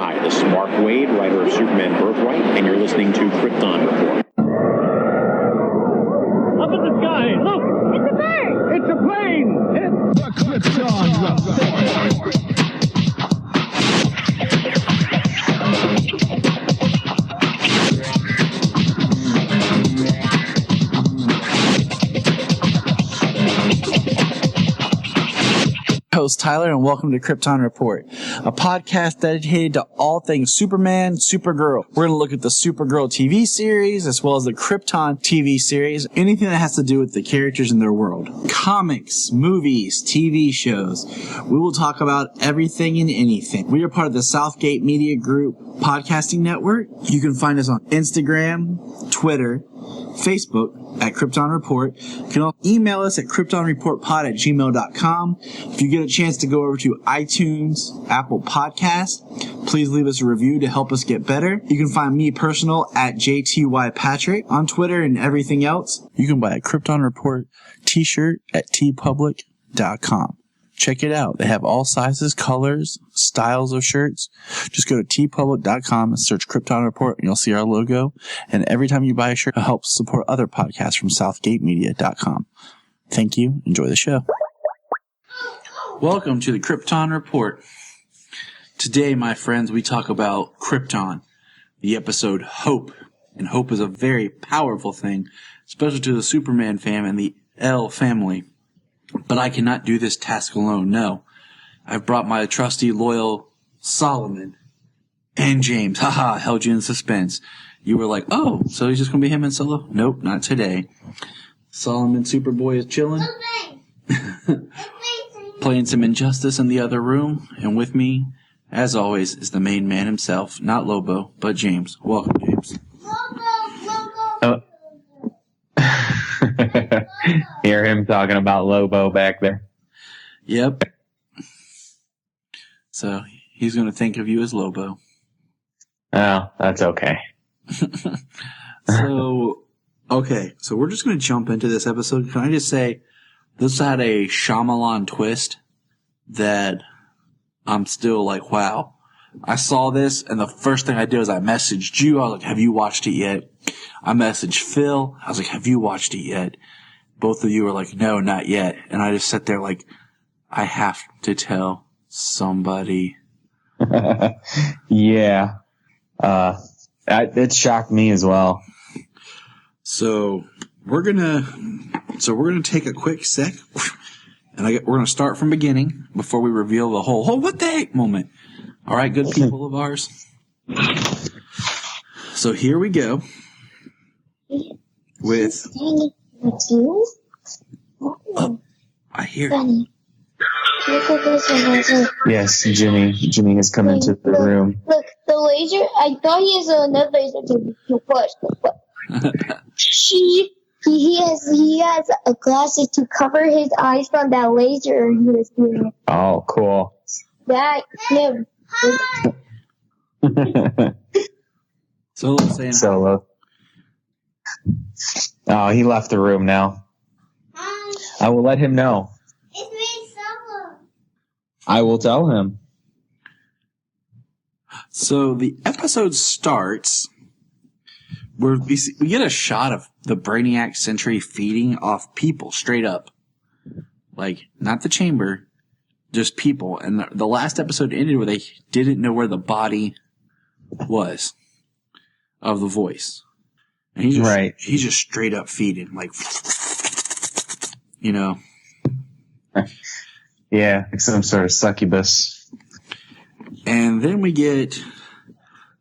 Hi, this is Mark Waid, writer of Superman Birthright, and you're listening to Krypton Report. Up in the sky, look! It's a bird! It's a plane! It's the Krypton Report! Host Tyler, and welcome to Krypton Report, a podcast dedicated to all things Superman, Supergirl. We're going to look at the Supergirl TV series as well as the Krypton TV series, anything that has to do with the characters in their world. Comics, movies, TV shows. We will talk about everything and anything. We are part of the Southgate Media Group podcasting network. You can find us on Instagram, Twitter, Facebook at Krypton Report. You can also email us at kryptonreportpod@gmail.com. If you get a chance to go over to iTunes, Apple Podcast, please leave us a review to help us get better. You can find me personal at JTYPatrick on Twitter and everything else. You can buy a Krypton Report t-shirt at tpublic.com. Check it out. They have all sizes, colors, styles of shirts. Just go to tpublic.com and search Krypton Report and you'll see our logo. And every time you buy a shirt, it helps support other podcasts from southgatemedia.com. Thank you. Enjoy the show. Welcome to the Krypton Report. Today, my friends, we talk about Krypton, the episode Hope. And hope is a very powerful thing, especially to the Superman fam and the L family. But I cannot do this task alone, no. I've brought my trusty, loyal Solomon and James. Haha, held you in suspense. You were like, oh, so he's just going to be him and Solo? Nope, not today. Solomon Superboy is chilling. Playing some Injustice in the other room. And with me, as always, is the main man himself. Not Lobo, but James. Welcome, James. Oh. Hear him talking about Lobo back there. Yep. So he's going to think of you as Lobo. Oh, that's okay. So we're just going to jump into this episode. Can I just say, this had a Shyamalan twist that I'm still like, wow. I saw this, and the first thing I did was I messaged you. I was like, have you watched it yet? I messaged Phil. I was like, have you watched it yet? Both of you were like, no, not yet. And I just sat there like, I have to tell somebody. Yeah. It shocked me as well. So we're gonna take a quick sec, and we're gonna start from beginning before we reveal the whole what the heck moment. All right, good people of ours. So here we go with. Oh, I hear. Yes, Jimmy has come into the room. Look, the laser. I thought he has another laser to push. He has a glasses to cover his eyes from that laser he was doing. Oh, cool. That him. Solo saying Solo. Oh, he left the room now. I will let him know. It's me, Solo. I will tell him. So the episode starts where we get a shot of the Brainiac Sentry feeding off people straight up. Like, not the chamber, just people. And the last episode ended where they didn't know where the body was of the voice. And he's just straight up feeding, like, you know. Yeah, like some sort of succubus. And then we get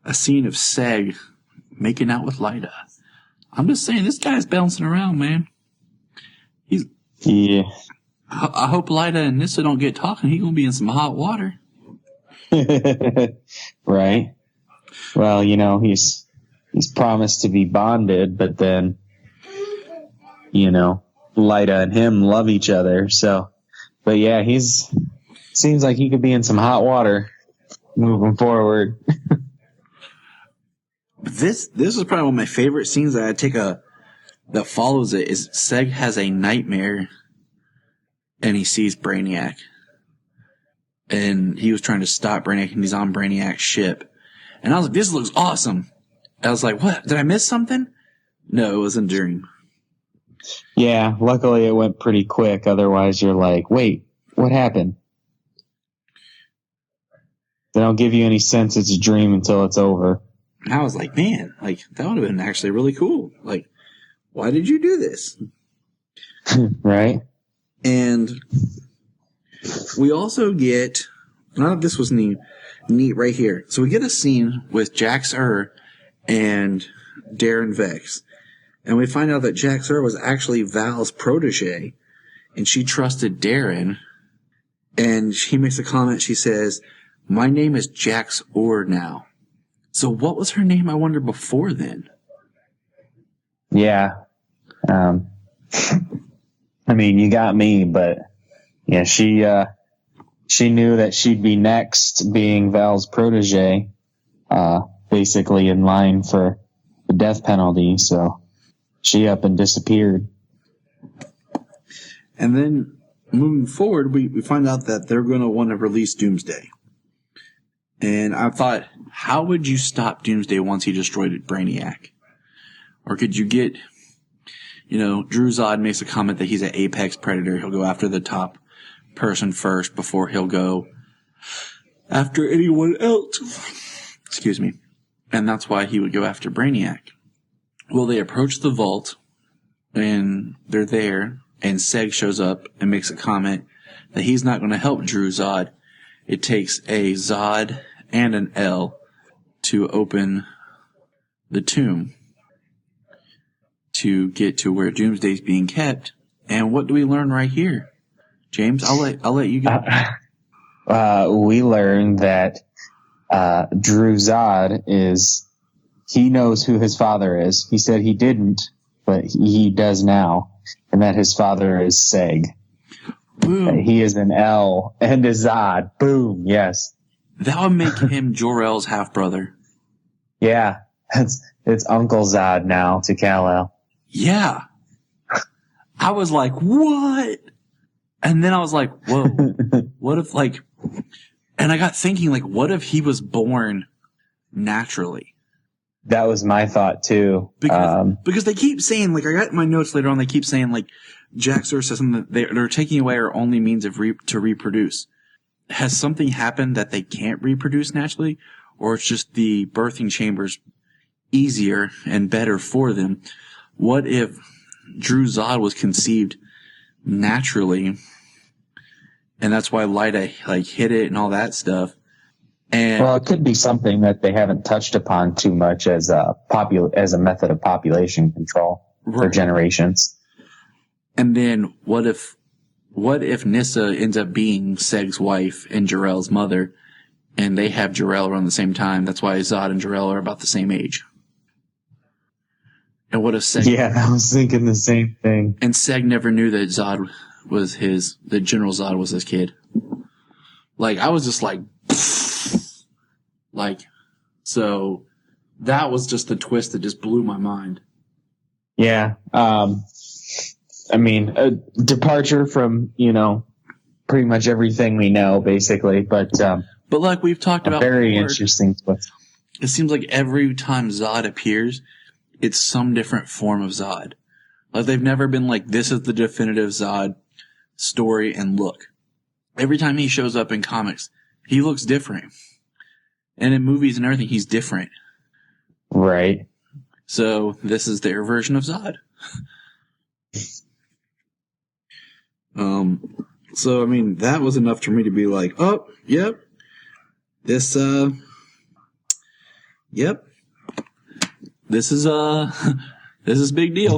a scene of Seg making out with Lyda. I'm just saying, this guy's bouncing around, man. Yeah. I hope Lyda and Nissa don't get talking. He's going to be in some hot water. Right. Well, you know, he's promised to be bonded, but then, you know, Lyda and him love each other. So, but yeah, seems like he could be in some hot water moving forward. This is probably one of my favorite scenes that that follows it is Seg has a nightmare and he sees Brainiac. and he was trying to stop Brainiac, and he's on Brainiac's ship. And I was like, this looks awesome. I was like, what? Did I miss something? No, it was a dream. Yeah, luckily it went pretty quick. Otherwise, you're like, wait, what happened? They don't give you any sense it's a dream until it's over. And I was like, man, like, that would have been actually really cool. Like, why did you do this? Right? And we also get, none of this was neat right here. So we get a scene with Jax and Darren Vex. And we find out that Jax was actually Val's protege, and she trusted Darren. And she makes a comment. She says, my name is Jax now. So what was her name, I wonder, before then? Yeah. I mean, you got me, but yeah, she knew that she'd be next, being Val's protege, basically in line for the death penalty. So she up and disappeared. And then moving forward, we find out that they're going to want to release Doomsday. And I thought, how would you stop Doomsday once he destroyed Brainiac? Or could you get, Drew Zod makes a comment that he's an apex predator. He'll go after the top person first before he'll go after anyone else. Excuse me. And that's why he would go after Brainiac. Well, they approach the vault, and they're there, and Seg shows up and makes a comment that he's not going to help Drew Zod. It takes a Zod and an L to open the tomb to get to where Doomsday's being kept. And what do we learn right here? James, I'll let you go. We learn that Drew Zod he knows who his father is. He said he didn't, but he does now. And that his father is Seg. Boom. He is an L and a Zod. Boom. Yes. That would make him Jor-El's half-brother. Yeah. It's Uncle Zod now to Kal-El. Yeah. I was like, what? And then I was like, whoa. What if, and I got thinking, what if he was born naturally? That was my thought, too. Because they keep saying, I got in my notes later on, they keep saying, Jax says something that they're taking away our only means of to reproduce. Has something happened that they can't reproduce naturally? Or it's just the birthing chambers easier and better for them? What if Drew Zod was conceived naturally, and that's why Lyta hit it and all that stuff? And well, it could be something that they haven't touched upon too much as a method of population control for generations. And then what if Nyssa ends up being Seg's wife and Jor-El's mother, and they have Jor-El around the same time? That's why Zod and Jor-El are about the same age. And what if Seg... Yeah, I was thinking the same thing. And Seg never knew that Zod was that General Zod was his kid. I was just so that was just the twist that just blew my mind. Yeah. I mean, a departure from, pretty much everything we know, basically. But like we've talked about very before, interesting twist. It seems like every time Zod appears, it's some different form of Zod. They've never been this is the definitive Zod story and look. Every time he shows up in comics, he looks different. And in movies and everything, he's different. Right. So this is their version of Zod. So, I mean, that was enough for me to be like, oh, yep. This is this is big deal.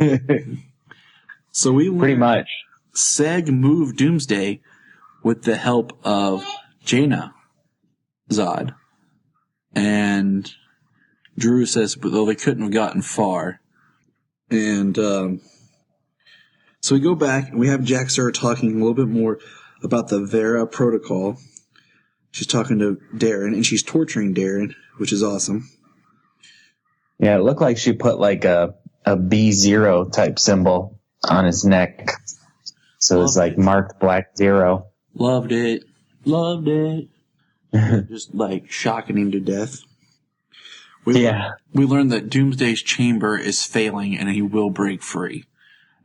So we pretty much. Seg moved Doomsday with the help of Jaina Zod. And Drew says, though they couldn't have gotten far. And so we go back and we have Jax-Ur talking a little bit more about the Vera protocol. She's talking to Darren, and she's torturing Darren, which is awesome. Yeah, it looked like she put a B0 type symbol on his neck. So it's marked black 0. Loved it. Loved it. Just like shocking him to death. We learned that Doomsday's chamber is failing and he will break free.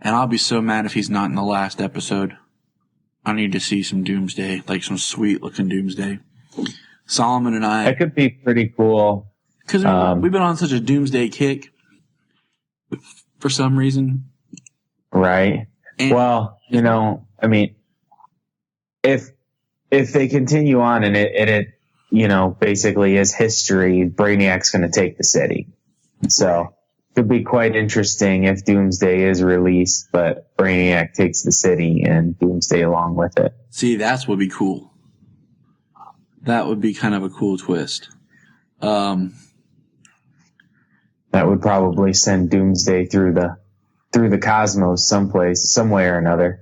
And I'll be so mad if he's not in the last episode. I need to see some Doomsday, like some sweet looking Doomsday. Solomon and I. That could be pretty cool. Because we've been on such a Doomsday kick for some reason. Right. And, well, you know, I mean, if they continue on and it you know, basically is history, Brainiac's going to take the city. So it could be quite interesting if Doomsday is released, but Brainiac takes the city and Doomsday along with it. See, that's would be cool. That would be kind of a cool twist. That would probably send Doomsday through the cosmos someplace, some way or another.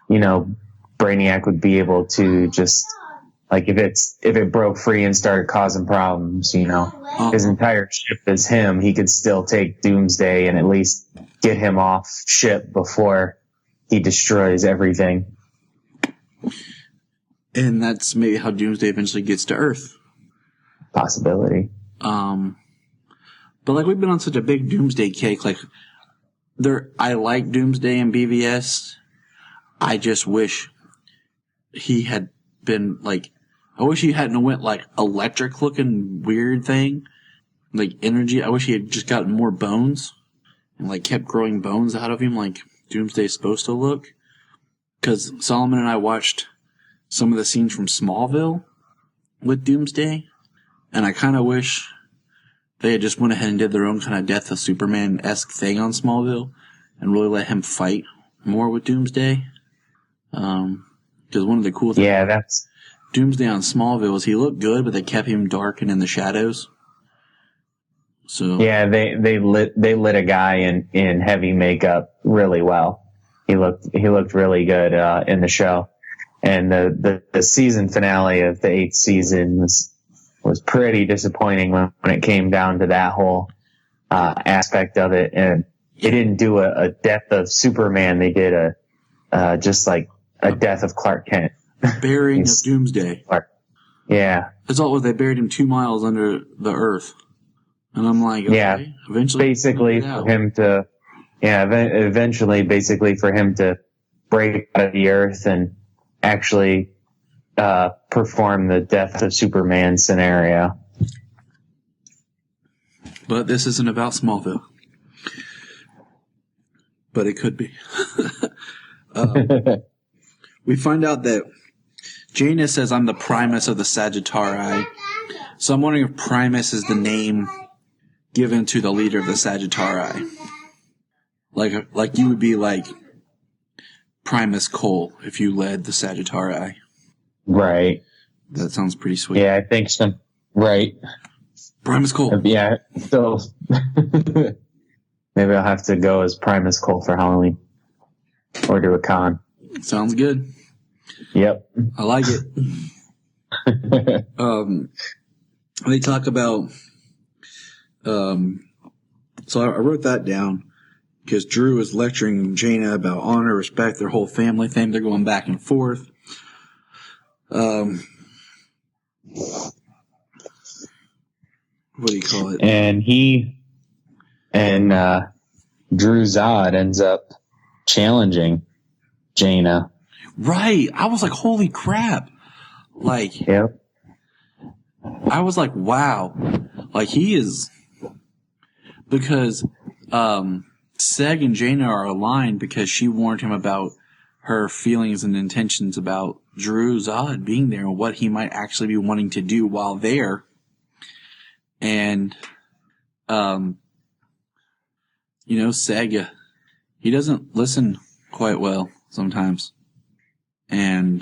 You know, Brainiac would be able to just, like, if it broke free and started causing problems, you know, his entire ship is him. He could still take Doomsday and at least get him off ship before he destroys everything. And that's maybe how Doomsday eventually gets to Earth. Possibility. But like we've been on such a big Doomsday kick, like I like Doomsday and BVS. I just wish he had been like, I wish he hadn't went like electric looking weird thing, like energy. I wish he had just gotten more bones and like kept growing bones out of him like Doomsday's supposed to look. Because Solomon and I watched some of the scenes from Smallville with Doomsday, and I kind of wish they had just went ahead and did their own kind of Death of Superman-esque thing on Smallville and really let him fight more with Doomsday. Because one of the cool things that's Doomsday on Smallville is he looked good, but they kept him dark and in the shadows. So yeah, they lit a guy in heavy makeup really well. He looked really good in the show. And the season finale of the 8th season was pretty disappointing when it came down to that whole aspect of it. And they didn't do a death of Superman. They did just like a death of Clark Kent. Burying of Doomsday. Yeah. That's all. They buried him 2 miles under the earth. And I'm like, okay, eventually. Basically for him to, eventually basically for him to break out of the earth and actually perform the death of Superman scenario. But this isn't about Smallville. But it could be. We find out that Jaina says I'm the Primus of the Sagittarii. So I'm wondering if Primus is the name given to the leader of the Sagittarii. Like you would be like Primus Cole if you led the Sagittarii. Right. That sounds pretty sweet. Yeah, I think so. Right. Primus Cole. Yeah. So maybe I'll have to go as Primus Cole for Halloween. Or do a con. Sounds good. Yep. I like it. They talk about so I wrote that down because Drew is lecturing Jaina about honor, respect, their whole family thing. They're going back and forth. What do you call it? And Drew Zod ends up challenging Jaina. Right. I was like, holy crap. Like, yep. I was like, wow. Like, he is, because Seg and Jaina are aligned because she warned him about her feelings and intentions about Drew Zod being there and what he might actually be wanting to do while there. And, Seg, he doesn't listen quite well sometimes. And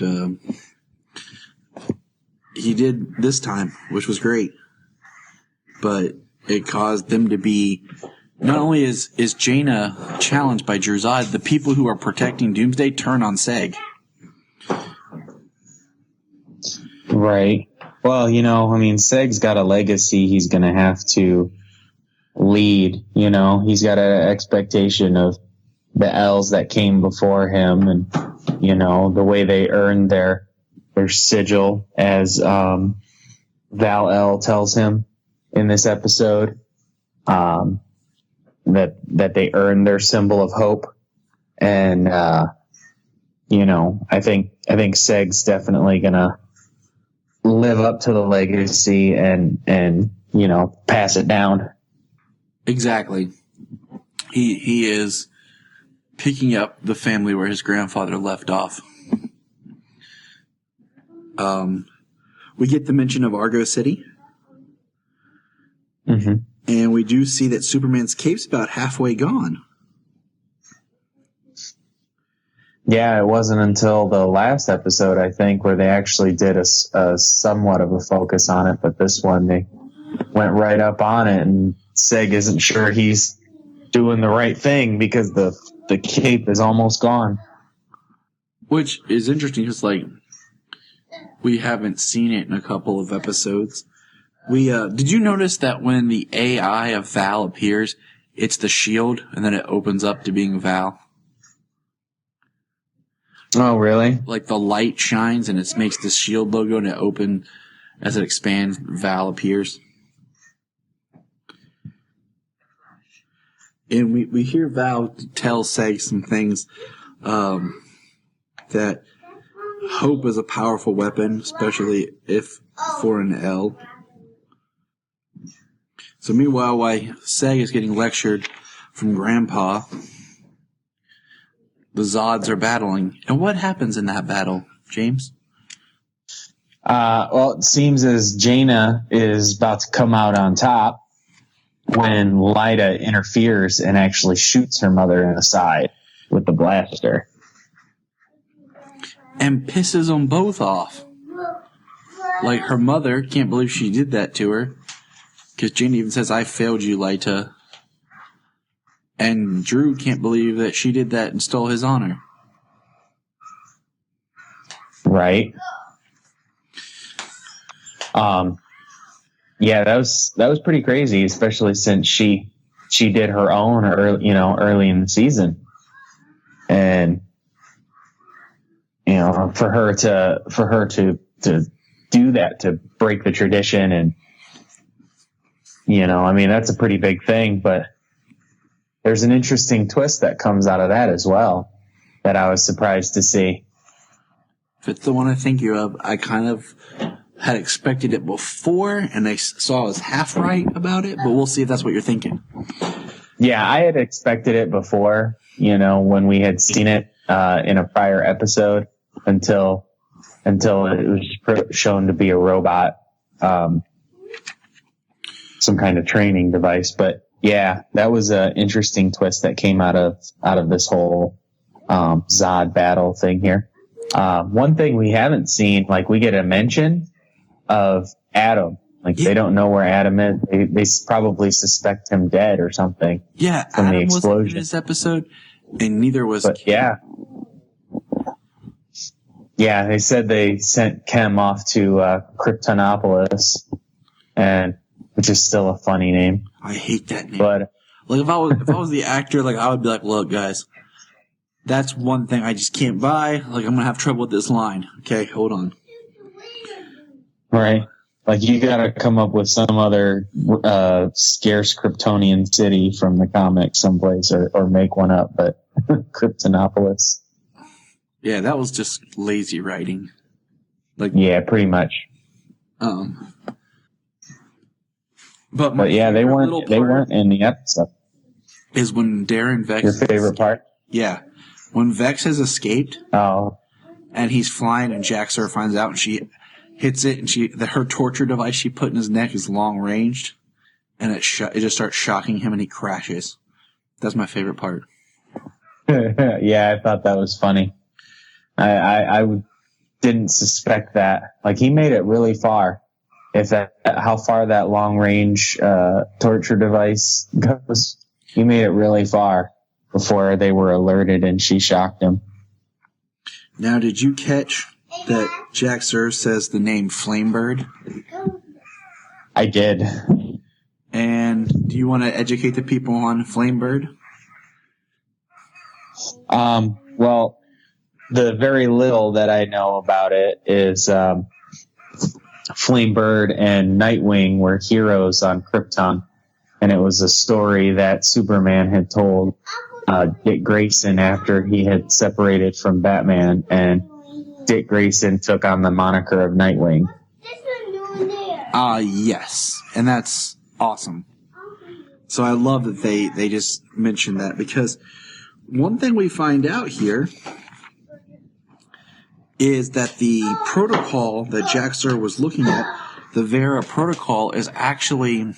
he did this time, which was great. But it caused them to be... Not only is Jaina challenged by Drew Zod, the people who are protecting Doomsday turn on Seg. Right. Well, Seg's got a legacy he's going to have to lead. He's got an expectation of the L's that came before him and, the way they earned their sigil, as Val-El tells him in this episode, that they earned their symbol of hope. And, you know, I think Seg's definitely gonna live up to the legacy and, you know, pass it down. Exactly. He is picking up the family where his grandfather left off. We get the mention of Argo City. Mm-hmm. And we do see that Superman's cape's about halfway gone. Yeah, it wasn't until the last episode, I think, where they actually did a somewhat of a focus on it. But this one, they went right up on it, and Seg isn't sure he's doing the right thing because the cape is almost gone. Which is interesting because, like, we haven't seen it in a couple of episodes. Did you notice that when the AI of Val appears, it's the shield, and then it opens up to being Val? Oh, really? Like the light shines and it makes the shield logo, and it open as it expands, Val appears. And we hear Val tell Seg some things, that hope is a powerful weapon, especially if for an L. So meanwhile, while Seg is getting lectured from Grandpa, the Zods are battling. And what happens in that battle, James? Well, it seems as Jaina is about to come out on top when Lyta interferes and actually shoots her mother in the side with the blaster. And pisses them both off. Like, her mother can't believe she did that to her. Because Jaina even says, "I failed you, Lyta." And Drew can't believe that she did that and stole his honor. Right. Yeah, that was pretty crazy, especially since she did her own early in the season. And you know, for her to do that, to break the tradition, and you know, I mean, that's a pretty big thing, but there's an interesting twist that comes out of that as well that I was surprised to see. If it's the one I think you're of, I kind of had expected it before, and I saw I was half right about it, but we'll see if that's what you're thinking. Yeah, I had expected it before, you know, when we had seen it in a prior episode, until it was shown to be a robot, some kind of training device. But yeah, that was an interesting twist that came out of this whole Zod battle thing here. One thing we haven't seen, like, we get a mention of Adam. Like, they don't know where Adam is. They probably suspect him dead or something. Yeah, from Adam the explosion. wasn't in this episode, and neither was But Kim. Yeah, they said they sent Kem off to Kryptonopolis, and which is still a funny name. I hate that name. But like, if I was the actor, like, I would be like, "Look, guys, that's one thing I just can't buy. Like, I'm gonna have trouble with this line. Okay, hold on." right, like, you got to come up with some other scarce Kryptonian city from the comic someplace, or make one up. But Kryptonopolis. Yeah, that was just lazy writing. Like, Yeah, pretty much. But yeah, they weren't in the episode. Is when Darren Vex. Your favorite part? Yeah, when Vex has escaped Oh, and he's flying, and Jax-Ur finds out, and she hits it, and her torture device she put in his neck is long ranged, and it just starts shocking him, and he crashes. That's my favorite part. yeah, I thought that was funny. I didn't suspect that. Like, he made it really far. How far that long range torture device goes, he made it really far before they were alerted, and she shocked him. Now, did you catch that Jax-Ur says the name Flamebird? I did. And do you want to educate the people on Flamebird? Well, the very little that I know about it is Flamebird and Nightwing were heroes on Krypton, and it was a story that Superman had told Dick Grayson after he had separated from Batman, and Dick Grayson took on the moniker of Nightwing. Yes, and that's awesome. So I love that they just mentioned that, because one thing we find out here is that the protocol that Jack Sir was looking at, the Vera protocol, is actually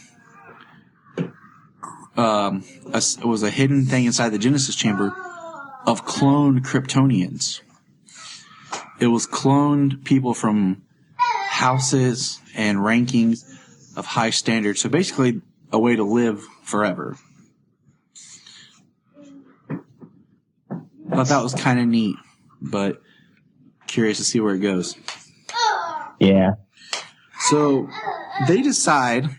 it was a hidden thing inside the Genesis chamber of cloned Kryptonians. It was cloned people from houses and rankings of high standards. So basically a way to live forever. I thought that was kind of neat, but curious to see where it goes. Yeah. So they decide,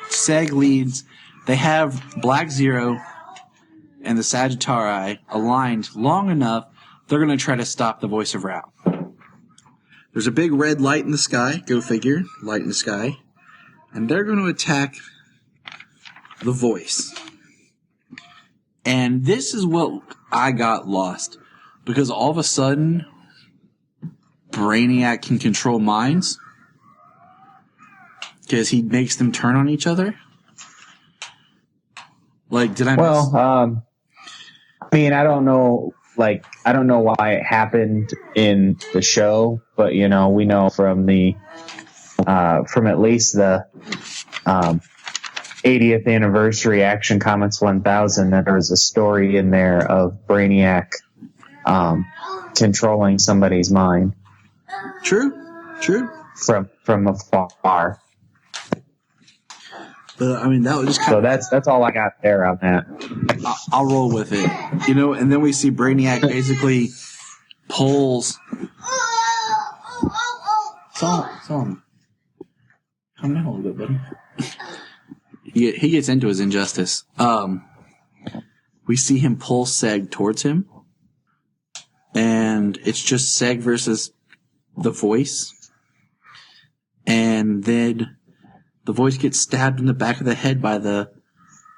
SEG leads, they have Black Zero and the Sagittarii aligned long enough, they're going to try to stop the Voice of Ra. There's a big red light in the sky, go figure, light in the sky, and they're going to attack the Voice. And this is what I got lost, because all of a sudden, Brainiac can control minds, because he makes them turn on each other. Like, did I miss? Well, I mean, I don't know why it happened in the show, but we know from the from at least the 80th anniversary Action Comics 1000 that there was a story in there of Brainiac controlling somebody's mind. True. From afar. But I mean, that was just kind so that's all I got there on that. I'll roll with it, and then we see Brainiac basically pulls. Calm down a little bit, buddy. He gets into his injustice. We see him pull Seg towards him, and it's just Seg versus the Voice, and then the Voice gets stabbed in the back of the head by the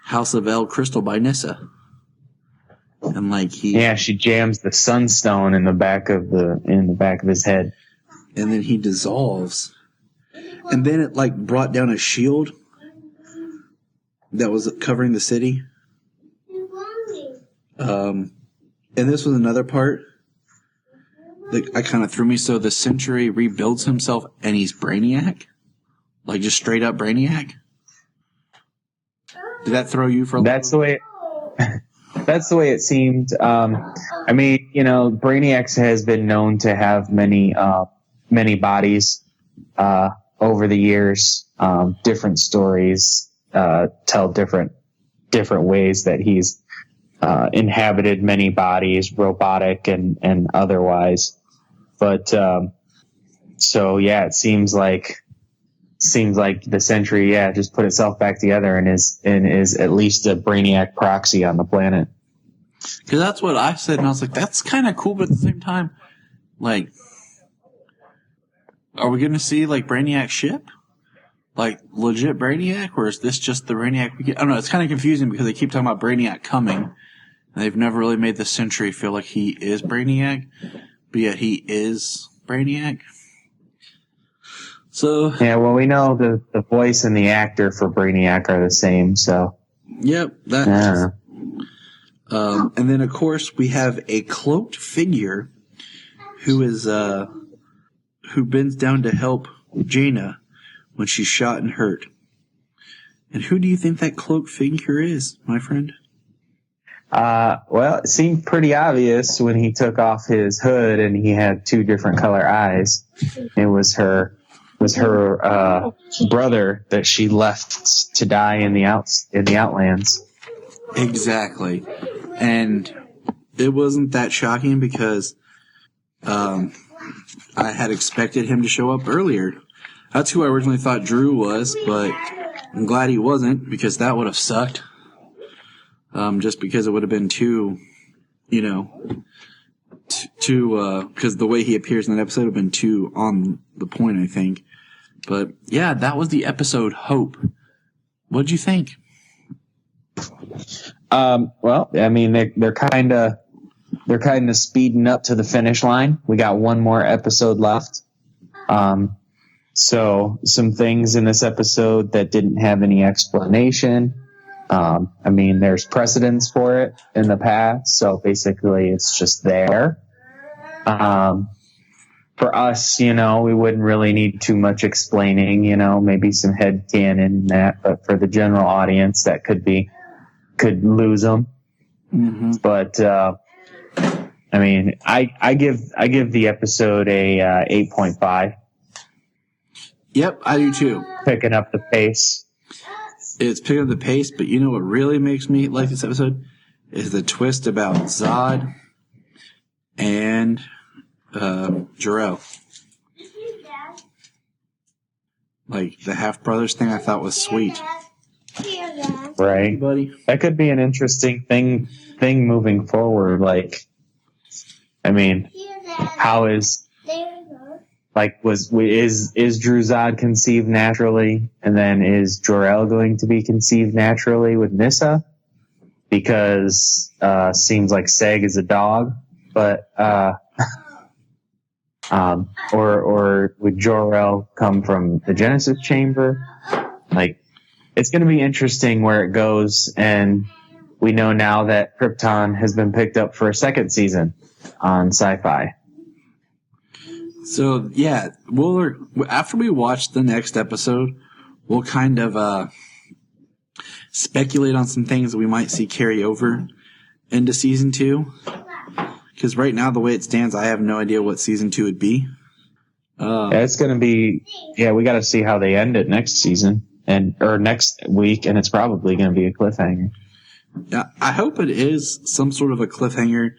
House of El Crystal by Nyssa. And she jams the Sunstone in the back of his head. And then he dissolves. And then it brought down a shield that was covering the city. And this was another part that I kind of threw me. So the Sentry rebuilds himself and he's Brainiac? Just straight up Brainiac? Did that throw you for a That's the way it seemed. I mean, Brainiac has been known to have many bodies over the years. Different stories tell different ways that he's inhabited many bodies, robotic and otherwise. But so yeah, it seems like the Sentry, just put itself back together and is at least a Brainiac proxy on the planet. Because that's what I said, and I was like, that's kind of cool, but at the same time, are we going to see Brainiac ship? Legit Brainiac, or is this just the Brainiac we get? I don't know, it's kind of confusing because they keep talking about Brainiac coming, and they've never really made the Sentry feel like he is Brainiac, but yet he is Brainiac. So yeah, well, we know the voice and the actor for Brainiac are the same. So yep, that. And then of course we have a cloaked figure who is who bends down to help Jaina when she's shot and hurt. And who do you think that cloaked figure is, my friend? Well, it seemed pretty obvious when he took off his hood and he had two different color eyes. It was her brother that she left to die in the Outlands. Exactly. And it wasn't that shocking because I had expected him to show up earlier. That's who I originally thought Drew was, but I'm glad he wasn't, because that would have sucked. Just because it would have been too because the way he appears in that episode would have been too on the point, I think. But yeah, that was the episode Hope. What'd you think? Well, I mean, they're kind of speeding up to the finish line. We got one more episode left. So some things in this episode that didn't have any explanation. I mean, there's precedence for it in the past, so basically it's just there. For us, we wouldn't really need too much explaining, maybe some headcanon and that, but for the general audience, that could lose them. Mm-hmm. But, I mean, I give the episode a 8.5. Yep, I do too. Picking up the pace. It's picking up the pace, but you know what really makes me like this episode is the twist about Zod and Jor-El. Like the half brothers thing, I thought was sweet. Right, buddy. That could be an interesting thing moving forward. Like, I mean, how is Drew Zod conceived naturally, and then is Jor-El going to be conceived naturally with Nyssa? Because seems like Seg is a dog, but or would Jor-El come from the Genesis chamber? Like, it's going to be interesting where it goes, and we know now that Krypton has been picked up for a second season on Sci-Fi. So yeah, after we watch the next episode, we'll kind of speculate on some things that we might see carry over into season 2. Because right now, the way it stands, I have no idea what season 2 would be. It's going to be, we got to see how they end it next season or next week, and it's probably going to be a cliffhanger. Yeah, I hope it is some sort of a cliffhanger,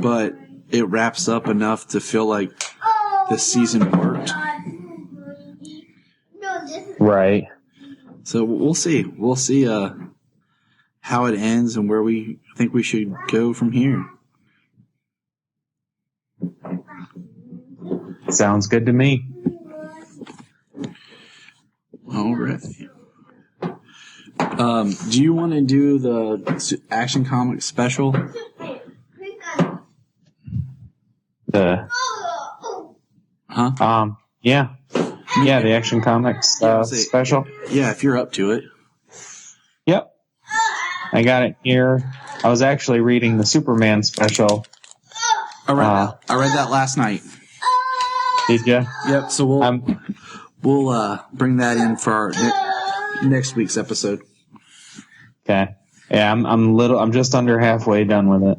but it wraps up enough to feel like this season worked. Right. So we'll see. We'll see how it ends and where we think we should go from here. Sounds good to me. All right. Do you want to do the Action Comics special? Yeah, the Action Comics special. Yeah, if you're up to it. Yep, I got it here. I was actually reading the Superman special. I read that last night. Did you? Yep. So we'll bring that in for our next week's episode. Okay. Yeah, I'm just under halfway done with it.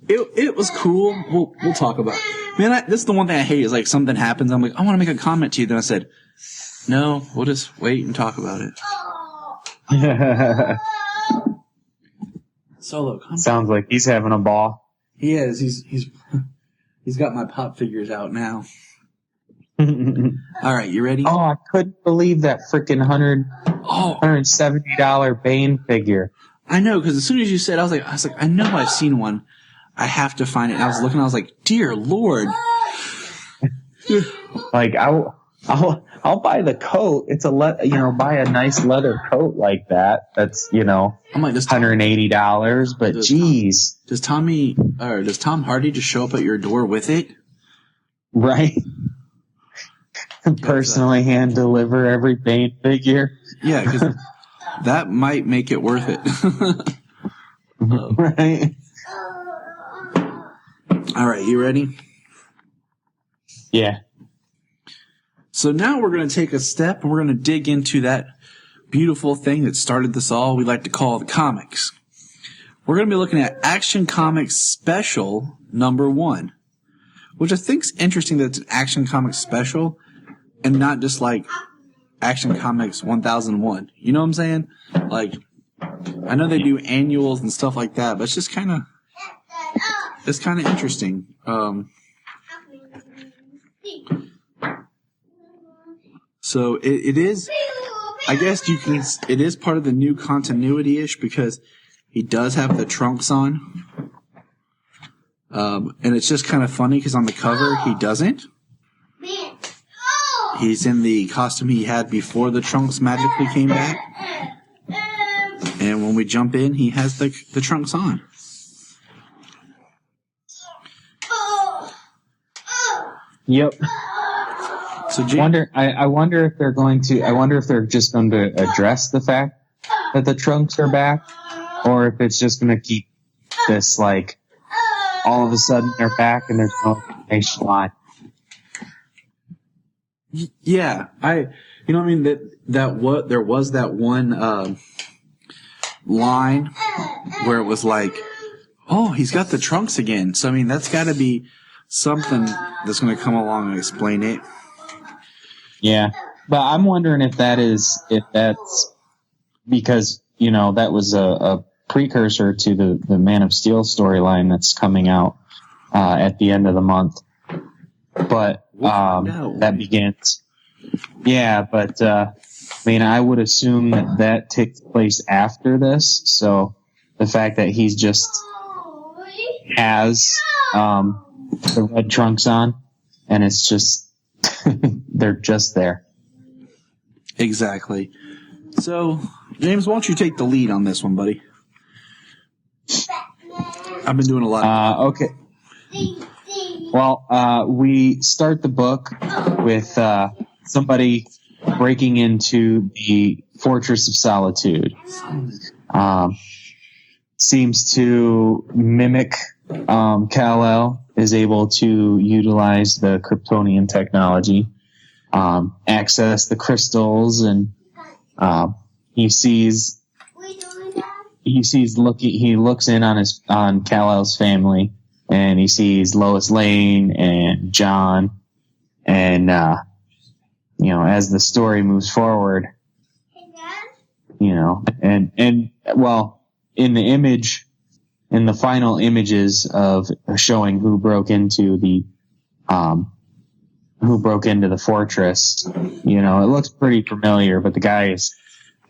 It was cool. We'll talk about it. Man, this is the one thing I hate is like something happens. I'm like, I want to make a comment to you. Then I said, no, we'll just wait and talk about it. Solo, come Sounds like he's having a ball. He is. He's got my pop figures out now. All right, you ready? Oh, I couldn't believe that freaking $170 Bane figure. I know, because as soon as you said, I was like, I know I've seen one. I have to find it. And I was looking, I was like, dear Lord. Like, I'll buy the coat. It's buy a nice leather coat like that. That's, I'm like, $180, but geez. Does Tom Hardy just show up at your door with it? Right. Personally hand deliver every Bane figure. Yeah, because that might make it worth it. Right. All right, you ready? Yeah. So now we're going to take a step and we're going to dig into that beautiful thing that started this all we like to call the comics. We're going to be looking at Action Comics Special number 1, which I think is interesting that it's an Action Comics Special and not just like Action Comics 1001. You know what I'm saying? Like, I know they do annuals and stuff like that, but it's just kind of interesting. So it is, I guess it is part of the new continuity-ish because he does have the trunks on. And it's just kind of funny because on the cover, he doesn't. He's in the costume he had before the trunks magically came back. And when we jump in, he has the trunks on. Yep. So I wonder if they're going to. I wonder if they're just going to address the fact that the trunks are back, or if it's just going to keep this like all of a sudden they're back and there's no explanation why. Yeah, there was that one line where it was like, oh, he's got the trunks again. So I mean, that's got to be something that's going to come along and explain it. Yeah, but I'm wondering if that's because that was a precursor to the Man of Steel storyline that's coming out at the end of the month. But that begins. Yeah, but I mean, I would assume that takes place after this. So the fact that he's just has the red trunks on, and it's just they're just there. Exactly. So, James, why don't you take the lead on this one, buddy? I've been doing a lot. Okay. Well, we start the book with somebody breaking into the Fortress of Solitude. Seems to mimic Kal-El, is able to utilize the Kryptonian technology, access the crystals, and he looks in on Kal-El's family, and he sees Lois Lane and John, and as the story moves forward, and in the final images of showing who broke into the fortress, it looks pretty familiar, but the guy is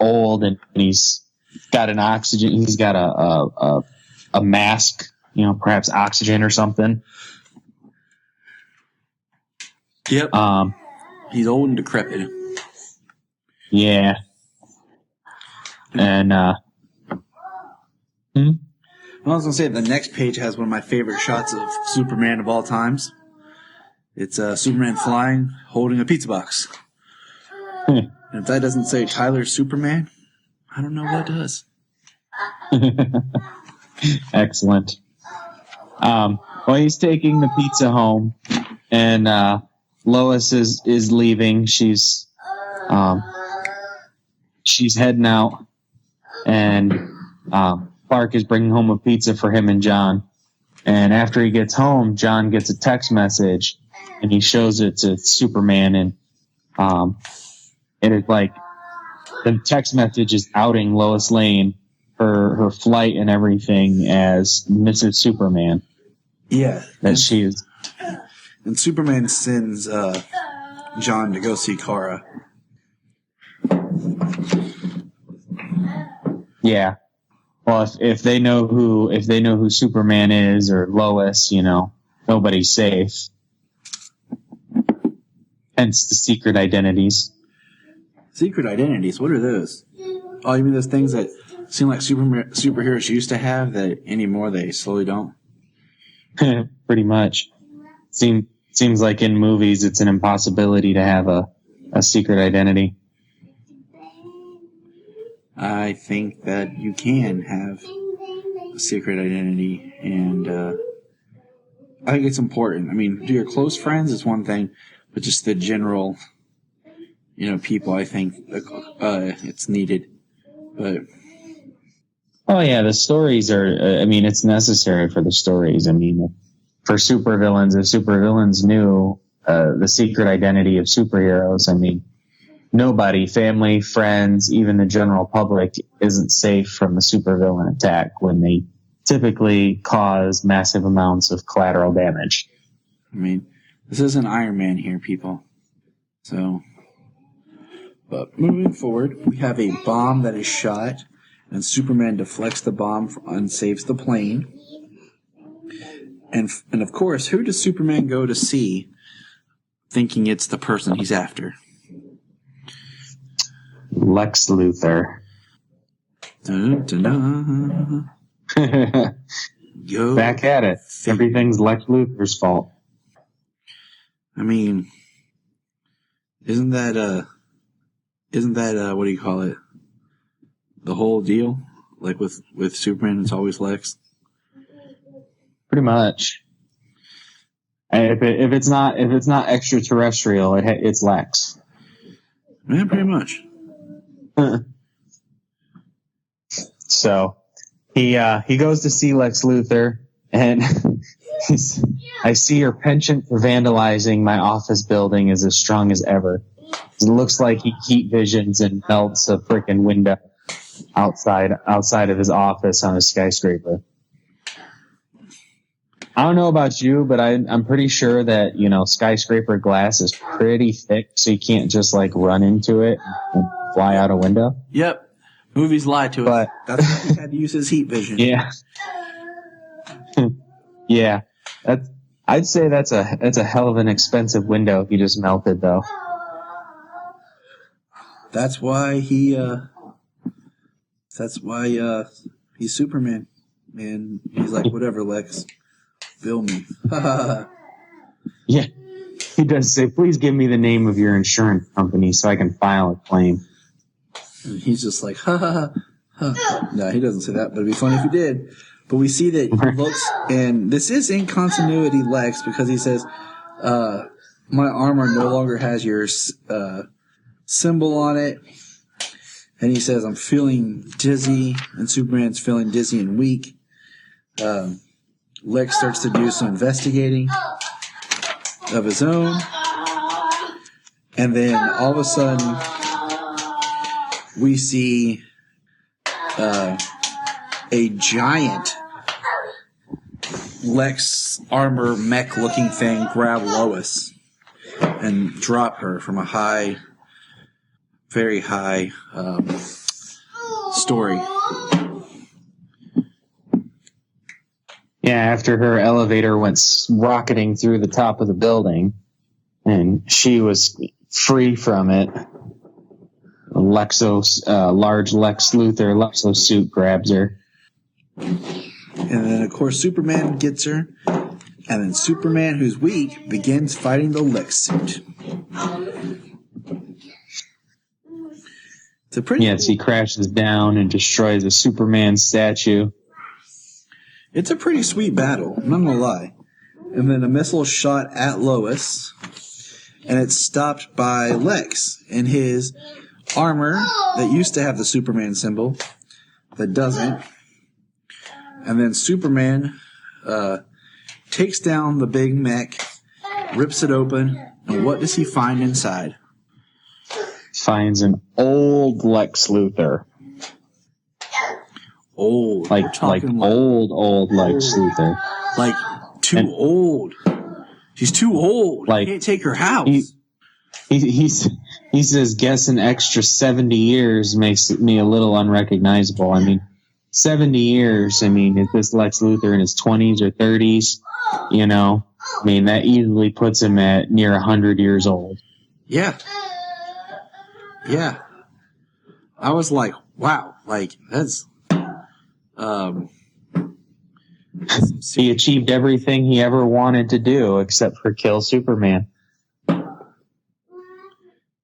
old and he's got an oxygen. He's got a mask, perhaps oxygen or something. Yep. He's old and decrepit. Yeah. And I was going to say, the next page has one of my favorite shots of Superman of all times. It's Superman flying, holding a pizza box. And if that doesn't say Tyler's Superman, I don't know what does. Excellent. He's taking the pizza home, and Lois is leaving. She's heading out, and Clark is bringing home a pizza for him and John. And after he gets home, John gets a text message, and he shows it to Superman, and it is like the text message is outing Lois Lane for her flight and everything as Mrs. Superman. Yeah. That she is. And Superman sends John to go see Kara. Yeah. Well, if they know who Superman is or Lois, nobody's safe. Hence the secret identities. Secret identities? What are those? Oh, you mean those things that seem like superheroes used to have that anymore they slowly don't? Pretty much. Seems like in movies it's an impossibility to have a secret identity. I think that you can have a secret identity, and I think it's important. I mean, do your close friends is one thing, but just the general, people, I think it's needed. But oh yeah, the stories are. It's necessary for the stories. For supervillains, if supervillains knew the secret identity of superheroes, nobody, family, friends, even the general public, isn't safe from a supervillain attack when they typically cause massive amounts of collateral damage. This isn't Iron Man here, people. So, but moving forward, we have a bomb that is shot, and Superman deflects the bomb and saves the plane. And of course, who does Superman go to see thinking it's the person he's after? Lex Luthor. Dun, dun, dun. Yo, Back at it. Everything's Lex Luthor's fault. I mean, isn't that what do you call it? The whole deal? Like with Superman, it's always Lex. Pretty much. If it's not extraterrestrial, it's Lex. Yeah, pretty much. So he goes to see Lex Luthor, and I see your penchant for vandalizing my office building is as strong as ever. It looks like he heat visions and melts a freaking window outside of his office on a skyscraper. I don't know about you, but I'm pretty sure that, skyscraper glass is pretty thick, so you can't just run into it and fly out a window. Yep. Movies lie to us. That's why he had to use his heat vision. Yeah. Yeah. I'd say that's a hell of an expensive window he just melted, though. That's why he's Superman. And he's like, whatever, Lex. Bill me. Yeah. He does say, please give me the name of your insurance company so I can file a claim. And he's just like, ha ha ha. No, he doesn't say that, but it'd be funny if he did. But we see that he looks, and this is in continuity Lex, because he says, my armor no longer has your symbol on it. And he says, I'm feeling dizzy, and Superman's feeling dizzy and weak. Lex starts to do some investigating of his own. And then all of a sudden, we see a giant Lex armor mech looking thing grab Lois and drop her from a high, very high story. Yeah, after her elevator went rocketing through the top of the building and she was free from it, large Lex Luthor Luxo suit grabs her. And then, of course, Superman gets her. And then Superman, who's weak, begins fighting the Lex suit. Yes, he crashes down and destroys a Superman statue. It's a pretty sweet battle, I'm not going to lie. And then a missile shot at Lois. And it's stopped by Lex in his armor that used to have the Superman symbol that doesn't. And then Superman takes down the big mech, rips it open, and what does he find inside? Finds an old Lex Luthor. Old. Like old Lex Luthor. Like old. She's too old. Like, can't take her house. He says, guess an extra 70 years makes me a little unrecognizable. I mean, 70 years, is this Lex Luthor in his 20s or 30s? That easily puts him at near 100 years old. Yeah. Yeah. I was like, wow, that's, he achieved everything he ever wanted to do except for kill Superman.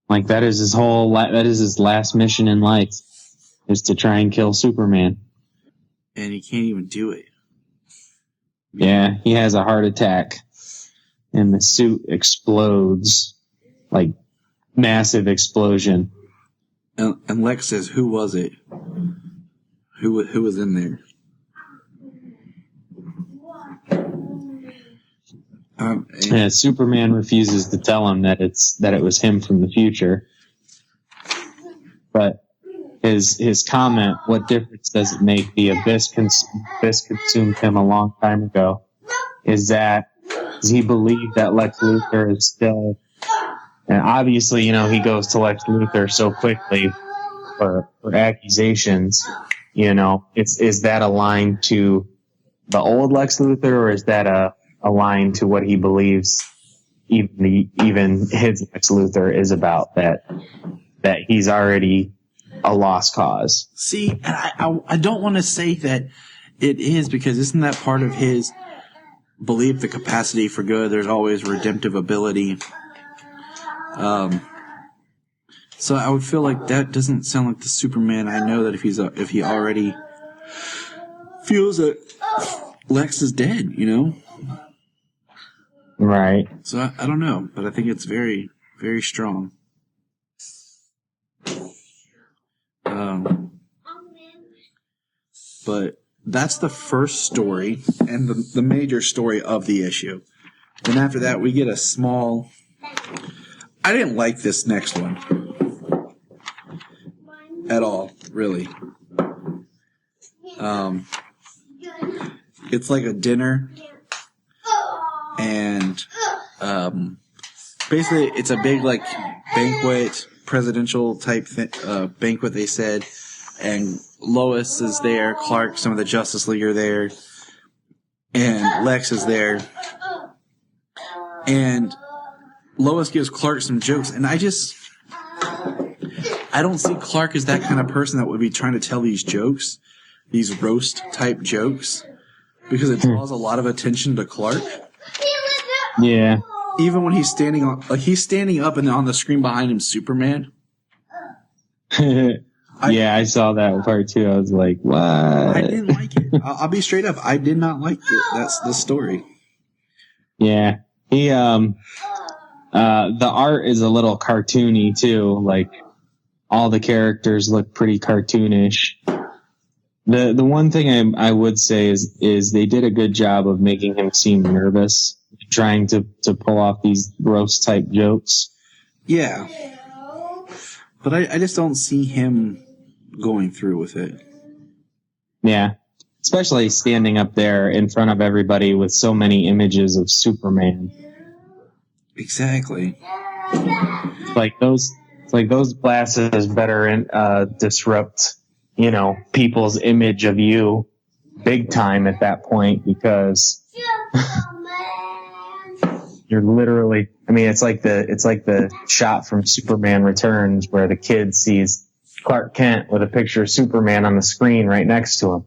That is his last mission in life, is to try and kill Superman. And he can't even do it. Yeah, he has a heart attack, and the suit explodes, massive explosion. And Lex says, "Who was it? Who was in there?" And Superman refuses to tell him that it was him from the future. But his comment, "What difference does it make? The abyss consumed him a long time ago," is that he believed that Lex Luthor is still, and obviously, he goes to Lex Luthor so quickly for accusations. Is that aligned to old Lex Luthor, or is that a line to what he believes even his Lex Luthor is about, that he's already a lost cause? See, I don't want to say that it is, because isn't that part of his belief, the capacity for good? There's always redemptive ability. So I would feel like that doesn't sound like the Superman I know, that if he already feels that Lex is dead, you know? Right. So I don't know, but I think it's very, very strong. But that's the first story and the major story of the issue. Then after that, we get a small... I didn't like this next one at all, really. It's like a dinner, and basically it's a big like banquet, presidential type banquet, they said, and Lois is there, Clark, some of the Justice League are there, and Lex is there, and Lois gives Clark some jokes, and I don't see Clark as that kind of person that would be trying to tell these jokes, these roast type jokes, because it draws a lot of attention to Clark. Yeah. Even when he's standing up and on the screen behind him, Superman. Yeah, I saw that part too. I was like, what? I didn't like it. I'll be straight up. I did not like that's the story. Yeah. He, the art is a little cartoony too. Like, all the characters look pretty cartoonish. The one thing I would say is they did a good job of making him seem nervous, trying to pull off these roast type jokes. Yeah. But I just don't see him going through with it. Yeah. Especially standing up there in front of everybody with so many images of Superman. Exactly. It's like those glasses better disrupt, people's image of you big time at that point, because you're literally, it's like the shot from Superman Returns where the kid sees Clark Kent with a picture of Superman on the screen right next to him.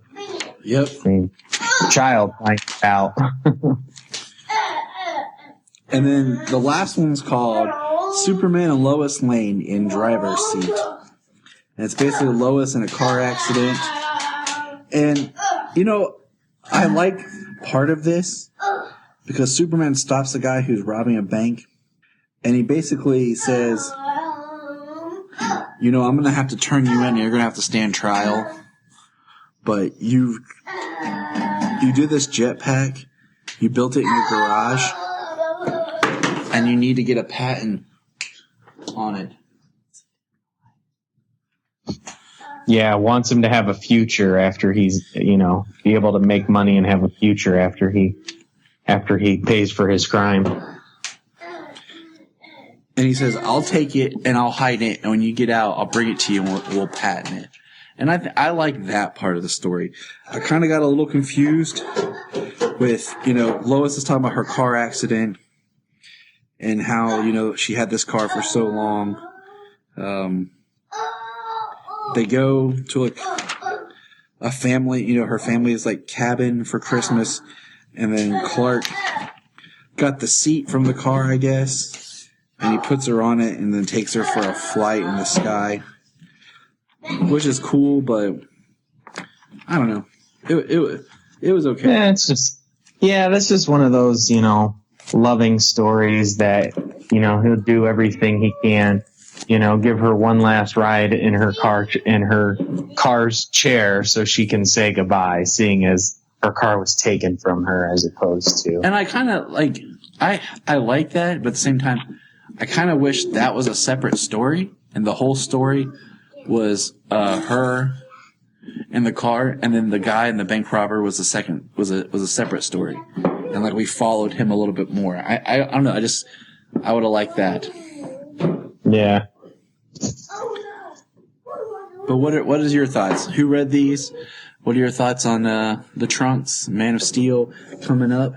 Yep. Child finds out. And then the last one's called Superman and Lois Lane in Driver's Seat. And it's basically Lois in a car accident. And, I like part of this because Superman stops the guy who's robbing a bank. And he basically says, I'm going to have to turn you in. You're going to have to stand trial. But you do this jetpack. You built it in your garage. And you need to get a patent on it. Yeah, wants him to have a future after he's, be able to make money and have a future after he pays for his crime. And he says, I'll take it and I'll hide it. And when you get out, I'll bring it to you and we'll patent it. And I like that part of the story. I kind of got a little confused with, Lois is talking about her car accident. And how, she had this car for so long. They go to a family, her family is like cabin for Christmas. And then Clark got the seat from the car, I guess. And he puts her on it and then takes her for a flight in the sky. Which is cool, but I don't know. It was okay. Yeah, that's just one of those, loving stories that, he'll do everything he can, give her one last ride in her car's chair so she can say goodbye, seeing as her car was taken from her as opposed to. And I kind of I like that, but at the same time, I kind of wish that was a separate story and the whole story was her in the car, and then the guy and the bank robber was a separate story. And we followed him a little bit more. I don't know. I would have liked that. Yeah. But what is your thoughts? Who read these? What are your thoughts on the Trunks, Man of Steel coming up?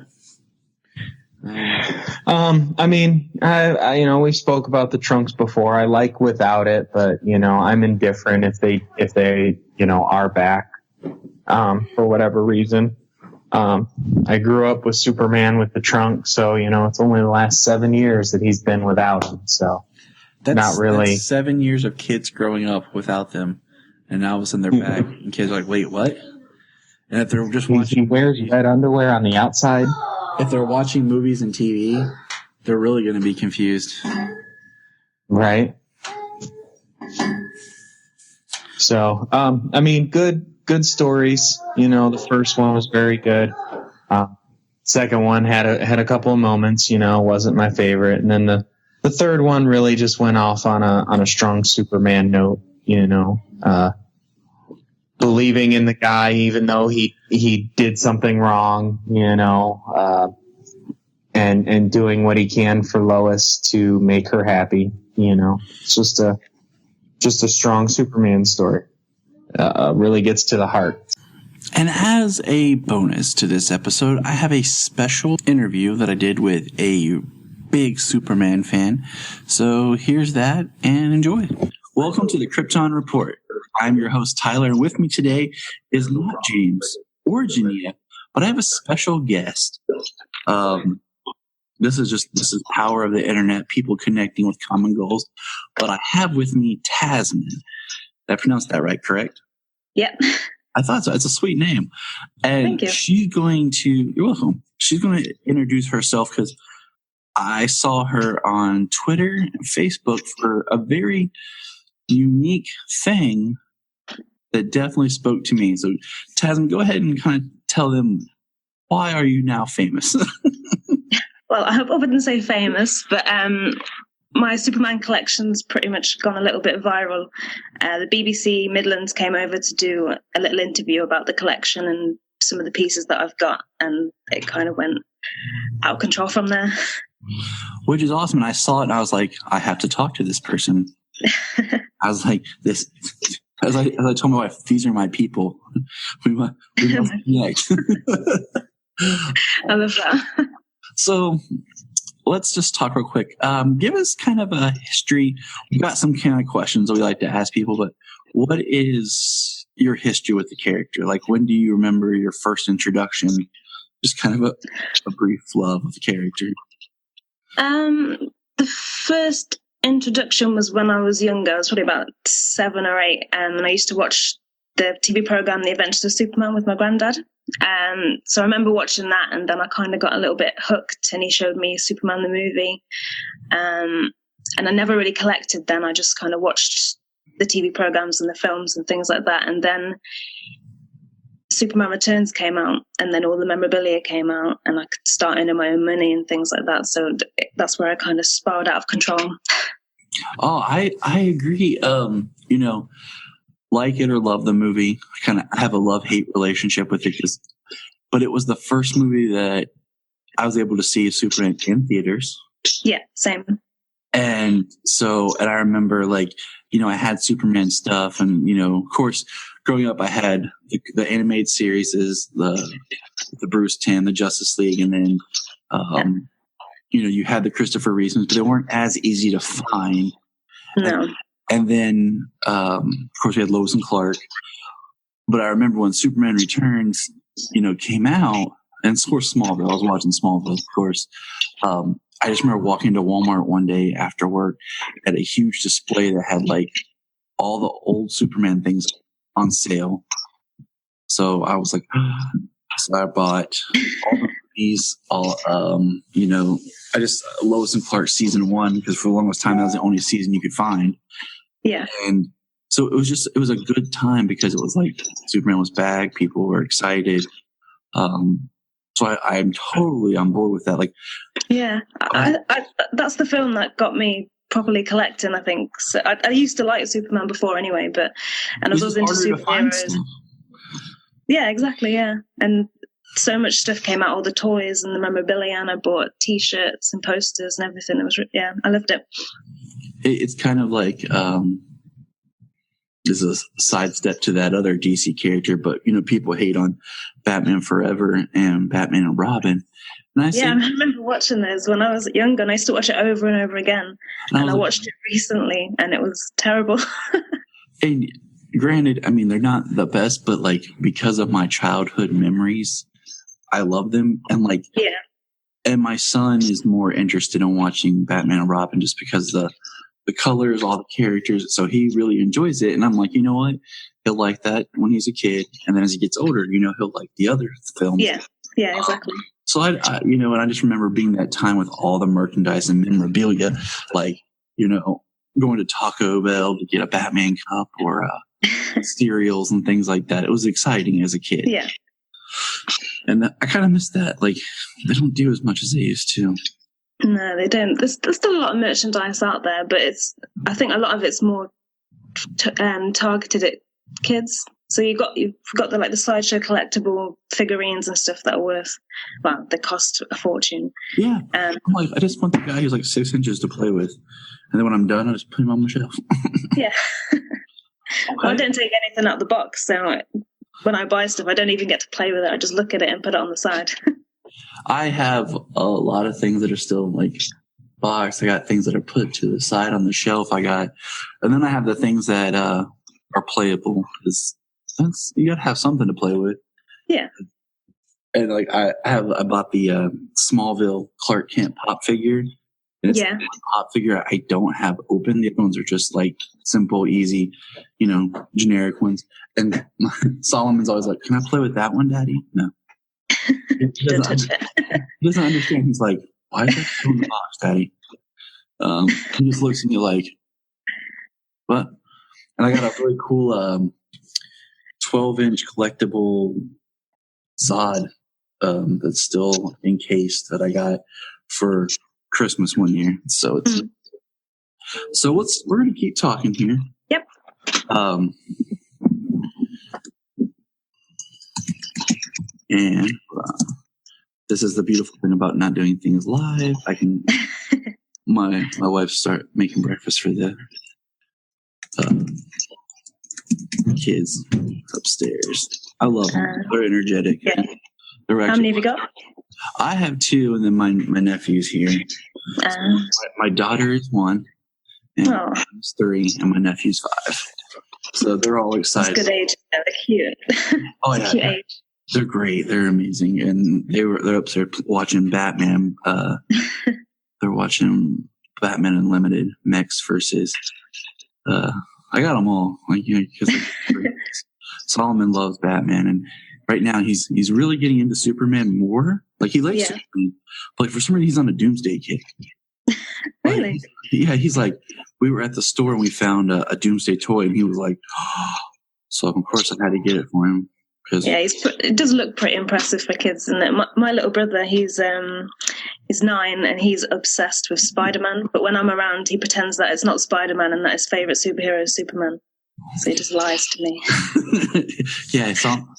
I mean, I we spoke about the Trunks before. I like without it, but I'm indifferent if they are back for whatever reason. I grew up with Superman with the Trunks, so it's only the last 7 years that he's been without him. So not really. That's 7 years of kids growing up without them, and now all of a sudden they're back, and kids are like, wait, what? And if they're just watching, he wears red underwear on the outside. If they're watching movies and TV, they're really going to be confused. Right. So, I mean, good stories. The first one was very good. Second one had a couple of moments, wasn't my favorite. And then the third one really just went off on a strong Superman note, believing in the guy, even though he did something wrong, and doing what he can for Lois to make her happy. It's just a strong Superman story. Really gets to the heart. And as a bonus to this episode, I have a special interview that I did with a big Superman fan. So here's that, and enjoy. Welcome to the Krypton Report. I'm your host, Tyler, and with me today is not James or Janita, but I have a special guest. This is power of the internet, people connecting with common goals. But I have with me Tasmin. Did I pronounce that right, correct? Yep. I thought so. It's a sweet name. And Thank you. You're welcome. She's going to introduce herself because I saw her on Twitter and Facebook for a very unique thing that definitely spoke to me. So, Tasmin, go ahead and kind of tell them, why are you now famous? Well, I hope I wouldn't say famous, but my Superman collection's pretty much gone a little bit viral. The BBC Midlands came over to do a little interview about the collection and some of the pieces that I've got, and it kind of went out of control from there. Which is awesome. And I saw it and I was like, I have to talk to this person. I was like, as I told my wife, these are my people. We must connect. I love that. So let's just talk real quick. Give us kind of a history. We've got some kind of questions that we like to ask people, but what is your history with the character? Like, when do you remember your first introduction? Just kind of a brief love of the character. The first introduction was when I was younger. I was probably about 7 or 8, and I used to watch the TV program The Adventures of Superman with my granddad. So I remember watching that, and then I kind of got a little bit hooked, and he showed me Superman the movie. And I never really collected then. I just kind of watched the TV programs and the films and things like that. And then Superman Returns came out, and then all the memorabilia came out, and I could start earning my own money and things like that. So that's where I kind of spiraled out of control. Oh, I agree. Like it or love the movie, I kind of have a love-hate relationship with it, but it was the first movie that I was able to see Superman in theaters. Yeah, same. And I remember, I had Superman stuff, and of course, growing up, I had the animated series, the Bruce Timm, the Justice League, and then you had the Christopher Reeves, but they weren't as easy to find. No. And then, of course, we had Lois and Clark. But I remember when Superman Returns, came out, and of course Smallville. I was watching Smallville, of course. I just remember walking to Walmart one day after work at a huge display that had all the old Superman things on sale. So I was like, so I bought all the movies, Lois and Clark season 1, because for the longest time that was the only season you could find. Yeah. And so it was a good time because it was like Superman was back. People were excited. So I'm totally on board with that. Yeah, I that's the film that got me properly collecting, I think. So I used to like Superman before anyway, and I was into superheroes. Yeah, exactly, yeah. And so much stuff came out, all the toys and the memorabilia, and I bought T-shirts and posters and everything. It was, I loved it. It's kind of like, is a sidestep to that other DC character, but people hate on Batman Forever and Batman and Robin. And I remember watching those when I was younger, and I used to watch it over and over again. And I watched it recently, and it was terrible. And granted, I mean, they're not the best, but like because of my childhood memories, I love them. And and my son is more interested in watching Batman and Robin just because the colors, all the characters. So he really enjoys it. And I'm like, you know what? He'll like that when he's a kid. And then as he gets older, he'll like the other films. Yeah, exactly. So and I just remember being that time with all the merchandise and memorabilia, like, going to Taco Bell to get a Batman cup or cereals and things like that. It was exciting as a kid. Yeah. And I kind of miss that. Like, they don't do as much as they used to. No, they don't. There's still a lot of merchandise out there, but I think a lot of it's more targeted at kids. So you've got the sideshow collectible figurines and stuff that are worth, they cost a fortune. Yeah. I'm like, I just want the guy who's like 6 inches to play with. And then when I'm done, I just put him on my shelf. Yeah. Okay. Well, I don't take anything out of the box. So when I buy stuff, I don't even get to play with it. I just look at it and put it on the side. I have a lot of things that are still like boxed. I got things that are put to the side on the shelf. And then I have the things that are playable. You gotta have something to play with. Yeah. And like I bought the Smallville Clark Kent pop figure. And it's the pop figure I don't have open. The other ones are just like simple, easy, generic ones. And Solomon's always like, "Can I play with that one, Daddy?" No. He doesn't understand. He's like, "Why is that still in the box, Daddy?" He just looks at me like, "What?" And I got a really cool 12-inch collectible Zod that's still encased that I got for Christmas one year. So we're gonna keep talking here. Yep. And this is the beautiful thing about not doing things live. I can my wife start making breakfast for the kids upstairs. I love them. They're energetic. Yeah. They're How many have you got? I have 2, and then my nephew's here. My daughter is 1, and I'm 3, and my nephew's 5. So they're all excited. That's good age. They're cute. Oh yeah, cute age. They're great. They're amazing, and they're upstairs watching Batman. They're watching Batman Unlimited mix versus. I got them all, because Solomon loves Batman, and right now he's really getting into Superman more. Like he likes Superman, but like for some reason he's on a Doomsday kick. Really? He's like, we were at the store and we found a Doomsday toy, and he was like, oh. So of course I had to get it for him. It does look pretty impressive for kids, and my little brother, he's 9 and he's obsessed with Spider-Man. But when I'm around, he pretends that it's not Spider-Man and that his favorite superhero is Superman. So he just lies to me. Yeah,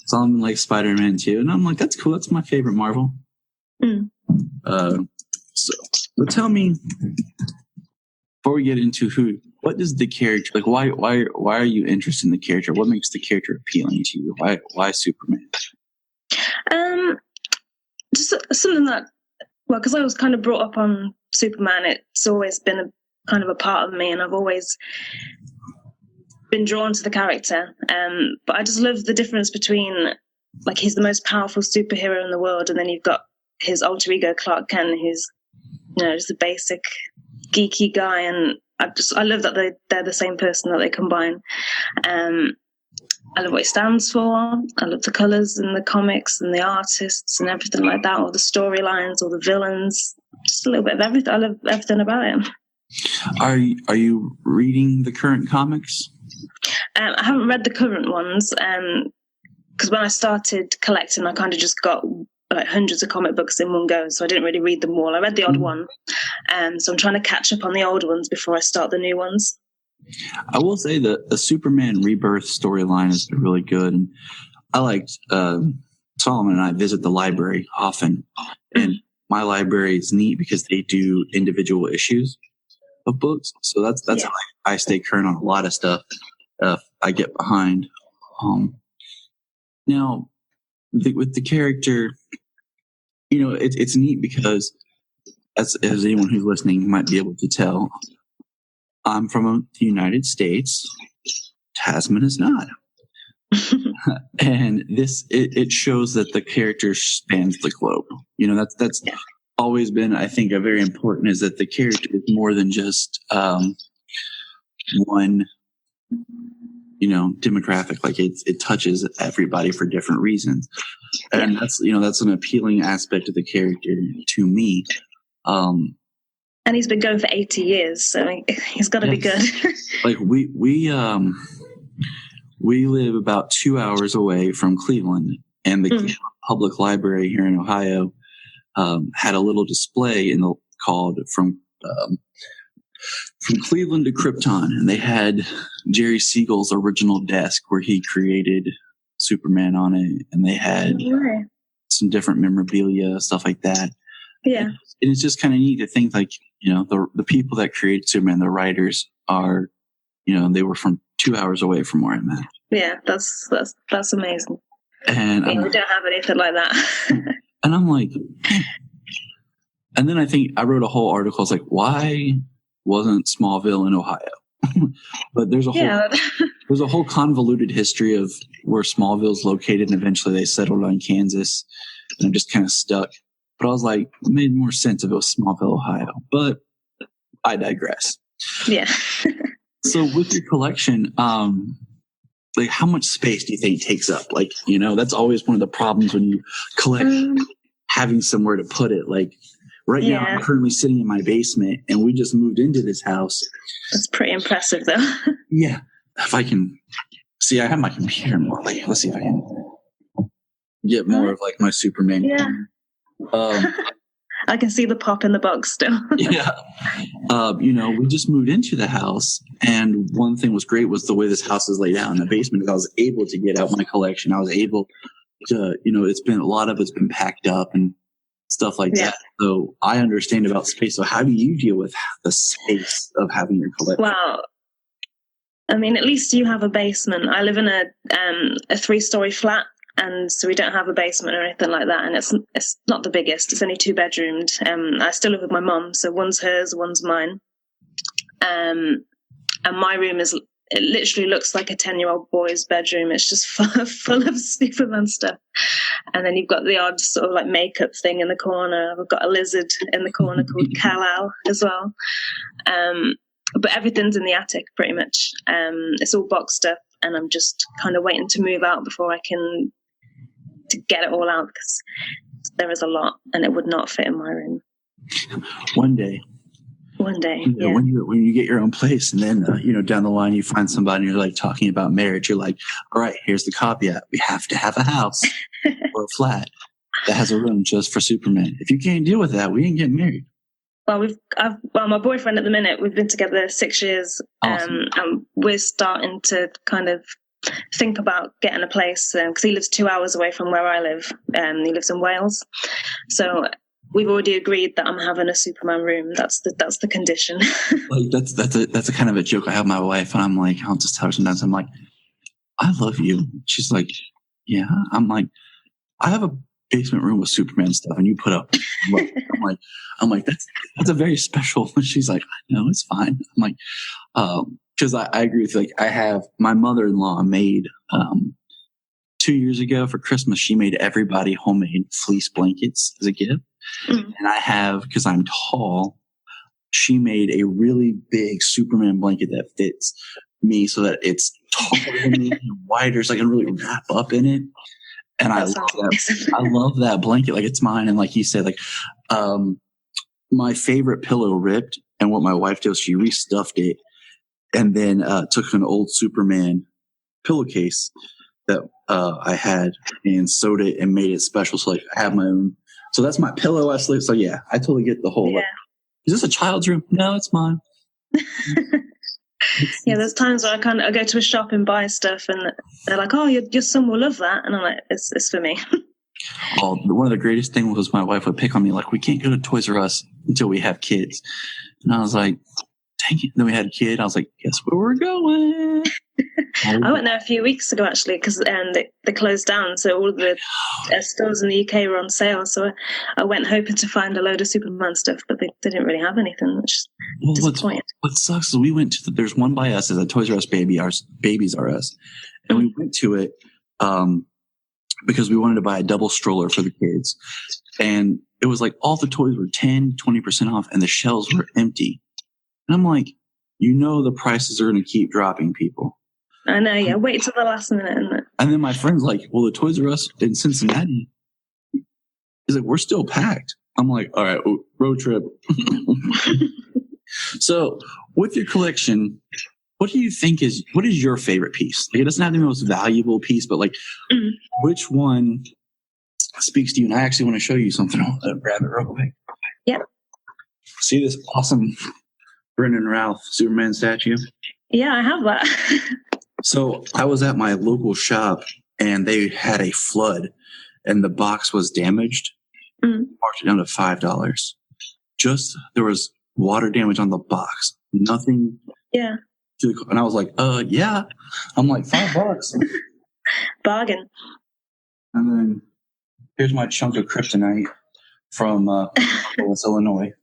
Solomon likes Spider-Man too, and I'm like, that's cool. That's my favorite Marvel. So tell me, before we get into what is the character like? Why are you interested in the character? What makes the character appealing to you? Why Superman? Just something that, because I was kind of brought up on Superman. It's always been a kind of a part of me, and I've always been drawn to the character. But I just love the difference between, like, he's the most powerful superhero in the world, and then you've got his alter ego Clark Kent, who's just a basic geeky guy, and I love that they're the same person, that they combine. I love what it stands for. I love the colours and the comics and the artists and everything like that, all the storylines, all the villains, just a little bit of everything. I love everything about him. Are you reading the current comics? I haven't read the current ones because when I started collecting, I kind of just got like hundreds of comic books in one go, so I didn't really read them all. I read the odd one, so I'm trying to catch up on the old ones before I start the new ones. I will say that the Superman Rebirth storyline has been really good, and I liked Solomon and I visit the library often, and my library is neat because they do individual issues of books, so that's how I stay current on a lot of stuff. I get behind. Now, with the character, it's neat because as anyone who's listening might be able to tell, I'm from the United States. Tasmin is not. And it shows that the character spans the globe. That's always been, I think, a very important, is that the character is more than just one demographic. Like it touches everybody for different reasons, and that's an appealing aspect of the character to me. And he's been going for 80 years, so he's got to be good. Like we live about 2 hours away from Cleveland, and the public library here in Ohio had a little display called From Cleveland to Krypton, and they had Jerry Siegel's original desk where he created Superman on it, and they had some different memorabilia, stuff like that. Yeah, and it's just kind of neat to think, like, the people that created Superman, the writers, are, they were from 2 hours away from where I'm at. Yeah, that's amazing. And we don't have anything like that. And I'm like, and then I think I wrote a whole article. It's like, why wasn't Smallville in Ohio? But there's a whole convoluted history of where Smallville's located, and eventually they settled on Kansas, and I'm just kind of stuck. But I was like, it made more sense if it was Smallville, Ohio. But I digress. Yeah. So with your collection, like, how much space do you think it takes up? Like, that's always one of the problems when you collect, having somewhere to put it. Like, right now, I'm currently sitting in my basement, and we just moved into this house. That's pretty impressive, though. Yeah. If I can see, I have my computer more. Like, let's see if I can get more of, like, my Superman. Yeah. I can see the pop in the box still. Yeah. We just moved into the house, and one thing was great was the way this house is laid out in the basement. I was able to get out my collection. I was able to, a lot of it's been packed up and stuff like that. So I understand about space. So how do you deal with the space of having your collection? Well, I mean, at least you have a basement. I live in a 3-story flat, and so we don't have a basement or anything like that. And it's not the biggest. It's only 2-bedroomed. I still live with my mum, so one's hers, one's mine. And my room it literally looks like a 10-year-old boy's bedroom. It's just full of Superman stuff. And then you've got the odd sort of like makeup thing in the corner. I've got a lizard in the corner called Kal-El as well. But everything's in the attic pretty much. It's all boxed up, and I'm just kind of waiting to move out before I can to get it all out, because there is a lot and it would not fit in my room. One day. Yeah. When you get your own place, and then down the line you find somebody and you're like talking about marriage, you're like, all right, here's the caveat: we have to have a house or a flat that has a room just for Superman. If you can't deal with that, we ain't getting married. Well, my boyfriend at the minute, we've been together 6 years. Awesome. And we're starting to kind of think about getting a place, because he lives 2 hours away from where I live. He lives in Wales, so we've already agreed that I'm having a Superman room. That's the condition. Like that's a kind of a joke I have with my wife, and I'm like, I'll just tell her sometimes, I'm like, I love you. She's like, yeah. I'm like, I have a basement room with Superman stuff, and you put up. I'm like that's a very special. She's like, no, it's fine. I'm like, because I agree with you. Like, I have my mother-in-law made 2 years ago for Christmas. She made everybody homemade fleece blankets as a gift, and I have, because I'm tall, she made a really big Superman blanket that fits me so that it's taller than me and wider, so I can really wrap up in it. And I love that. I love that blanket. Like, it's mine. And like you said, like, my favorite pillow ripped, and what my wife did was she restuffed it, and then took an old Superman pillowcase that I had and sewed it and made it special. So like, I have my own. So that's my pillow I sleep. So yeah, I totally get the whole. Yeah. Like, is this a child's room? No, it's mine. Yeah, there's times where I go to a shop and buy stuff, and they're like, "Oh, your son will love that," and I'm like, "It's for me." Oh, one of the greatest things was my wife would pick on me like, "We can't go to Toys R Us until we have kids," and I was like, "Dang it!" Then we had a kid. I was like, "Guess where we're going?" I went there a few weeks ago actually because they closed down, so all of the stores in the UK were on sale. So I went hoping to find a load of Superman stuff, but they didn't really have anything, which is disappointing. What sucks is we went to there's one by us, is a Toys R Us Babies R Us, and we went to it because we wanted to buy a double stroller for the kids, and it was like all the toys were 10-20% off, and the shelves were empty. And I'm like, the prices are going to keep dropping, people. I know, yeah. Wait till the last minute. And then my friend's like, well, the Toys R Us in Cincinnati, he's like, we're still packed. I'm like, all right, road trip. So with your collection, what is your favorite piece? Like, it doesn't have to be the most valuable piece, but like, which one speaks to you? And I actually want to show you something. I'll grab it real quick. Yeah. See this awesome Brendan Routh Superman statue? Yeah, I have that. So I was at my local shop and they had a flood and the box was damaged. Marked it down to $5. There was water damage on the box. Nothing. Yeah. And I was like, yeah. I'm like, $5. Bargain. And then here's my chunk of kryptonite from Illinois.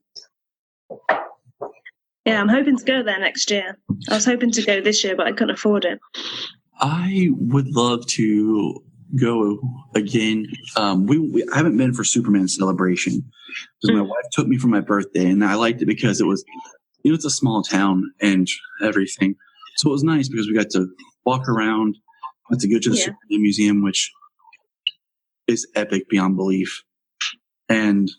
Yeah, I'm hoping to go there next year. I was hoping to go this year, but I couldn't afford it. I would love to go again. I haven't been for Superman Celebration because my wife took me for my birthday, and I liked it because it was, it's a small town and everything. So it was nice because we got to walk around, got to go to the Superman Museum, which is epic beyond belief. And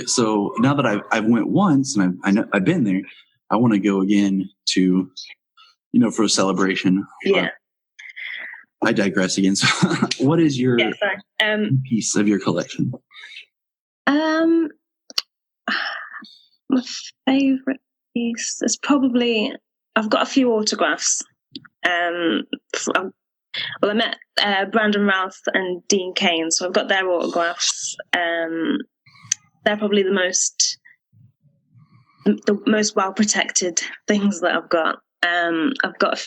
so now that I've went once and I've been there, I want to go again to, for a celebration. Yeah. I digress again. So what is your piece of your collection? My favorite piece is probably, I've got a few autographs. I met Brandon Routh and Dean Cain, so I've got their autographs. They're probably the most well protected things that I've got. I've got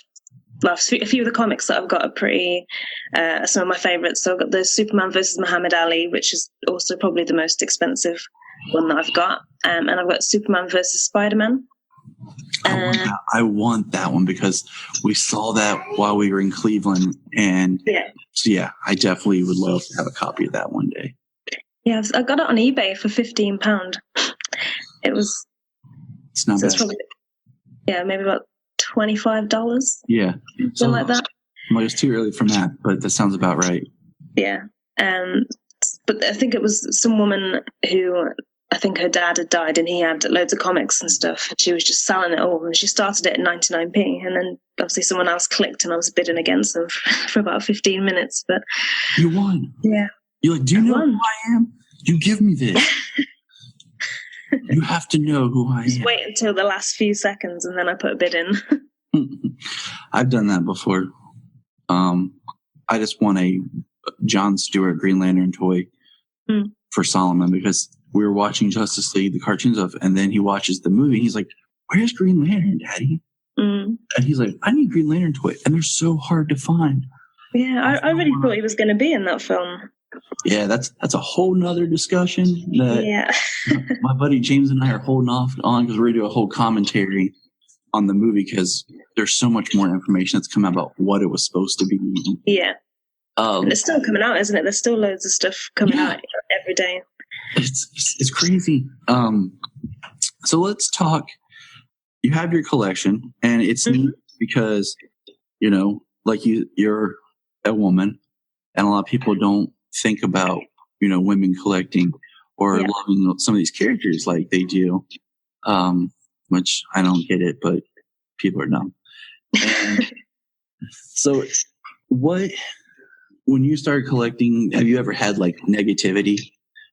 a few of the comics that I've got are pretty some of my favorites. So I've got the Superman versus Muhammad Ali, which is also probably the most expensive one that I've got, and I've got Superman versus Spider-Man. I want that one because we saw that while we were in Cleveland, and I definitely would love to have a copy of that one day. Yeah, I got it on eBay for £15. It's not bad. Probably, maybe about $25. Yeah, something like that. Well, it's too early for math, but that sounds about right. Yeah, but I think it was some woman who, I think her dad had died and he had loads of comics and stuff, and she was just selling it all, and she started it at 99p, and then obviously someone else clicked and I was bidding against them for about 15 minutes, but you won. Yeah. You're like, do you know who I am? You give me this. You have to know who I am. Just wait until the last few seconds and then I put a bid in. I've done that before. I just won a John Stewart Green Lantern toy for Solomon because we were watching Justice League, the cartoons of, and then he watches the movie and he's like, where's Green Lantern, Daddy? And he's like, I need Green Lantern toy, and they're so hard to find. Yeah, I really thought he was going to be in that film. Yeah, that's a whole nother discussion that my buddy James and I are holding off on because we're going to do a whole commentary on the movie because there's so much more information that's come out about what it was supposed to be. Yeah. And it's still coming out, isn't it? There's still loads of stuff coming out every day. It's crazy. So let's talk. You have your collection, and it's neat because, like you're a woman, and a lot of people don't think about, women collecting or loving some of these characters like they do, which I don't get it, but people are dumb. And so when you started collecting, have you ever had like negativity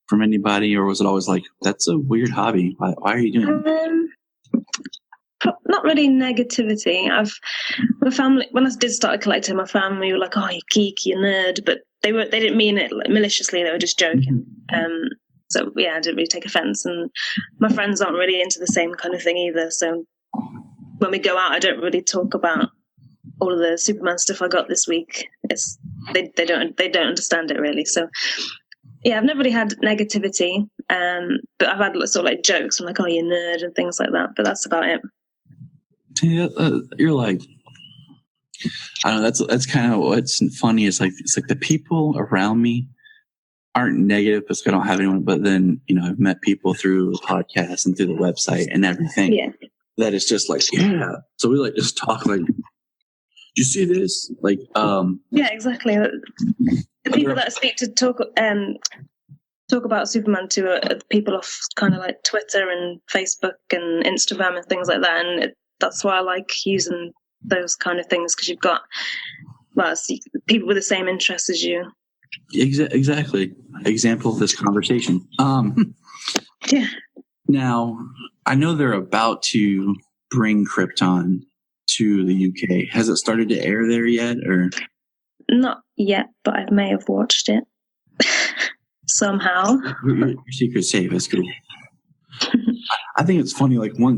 from anybody, or was it always like, that's a weird hobby? Why are you doing it? Not really negativity. My family, when I did start collecting, my family were like, "Oh, you geek, you nerd," but they didn't mean it maliciously. They were just joking. So I didn't really take offense. And my friends aren't really into the same kind of thing either. So when we go out, I don't really talk about all of the Superman stuff I got this week. They don't understand it really. So yeah, I've never really had negativity, but I've had sort of like jokes. I'm like, oh, you nerd and things like that. But that's about it. Yeah, you're like, I don't know. That's kind of what's funny. It's like the people around me aren't negative because I don't have anyone. But then I've met people through the podcast and through the website and everything. Yeah. That it's just like, yeah. So we like just talk like, did you see this? Like, yeah, exactly. The people that I speak to talk about Superman to are people off kind of like Twitter and Facebook and Instagram and things like that, and that's why I like using those kind of things, because you've got people with the same interests as you. Exactly. Example of this conversation. Yeah. Now, I know they're about to bring Krypton to the UK. Has it started to air there yet, or? Not yet, but I may have watched it somehow. Your secret's safe. That's good. I think it's funny. Like my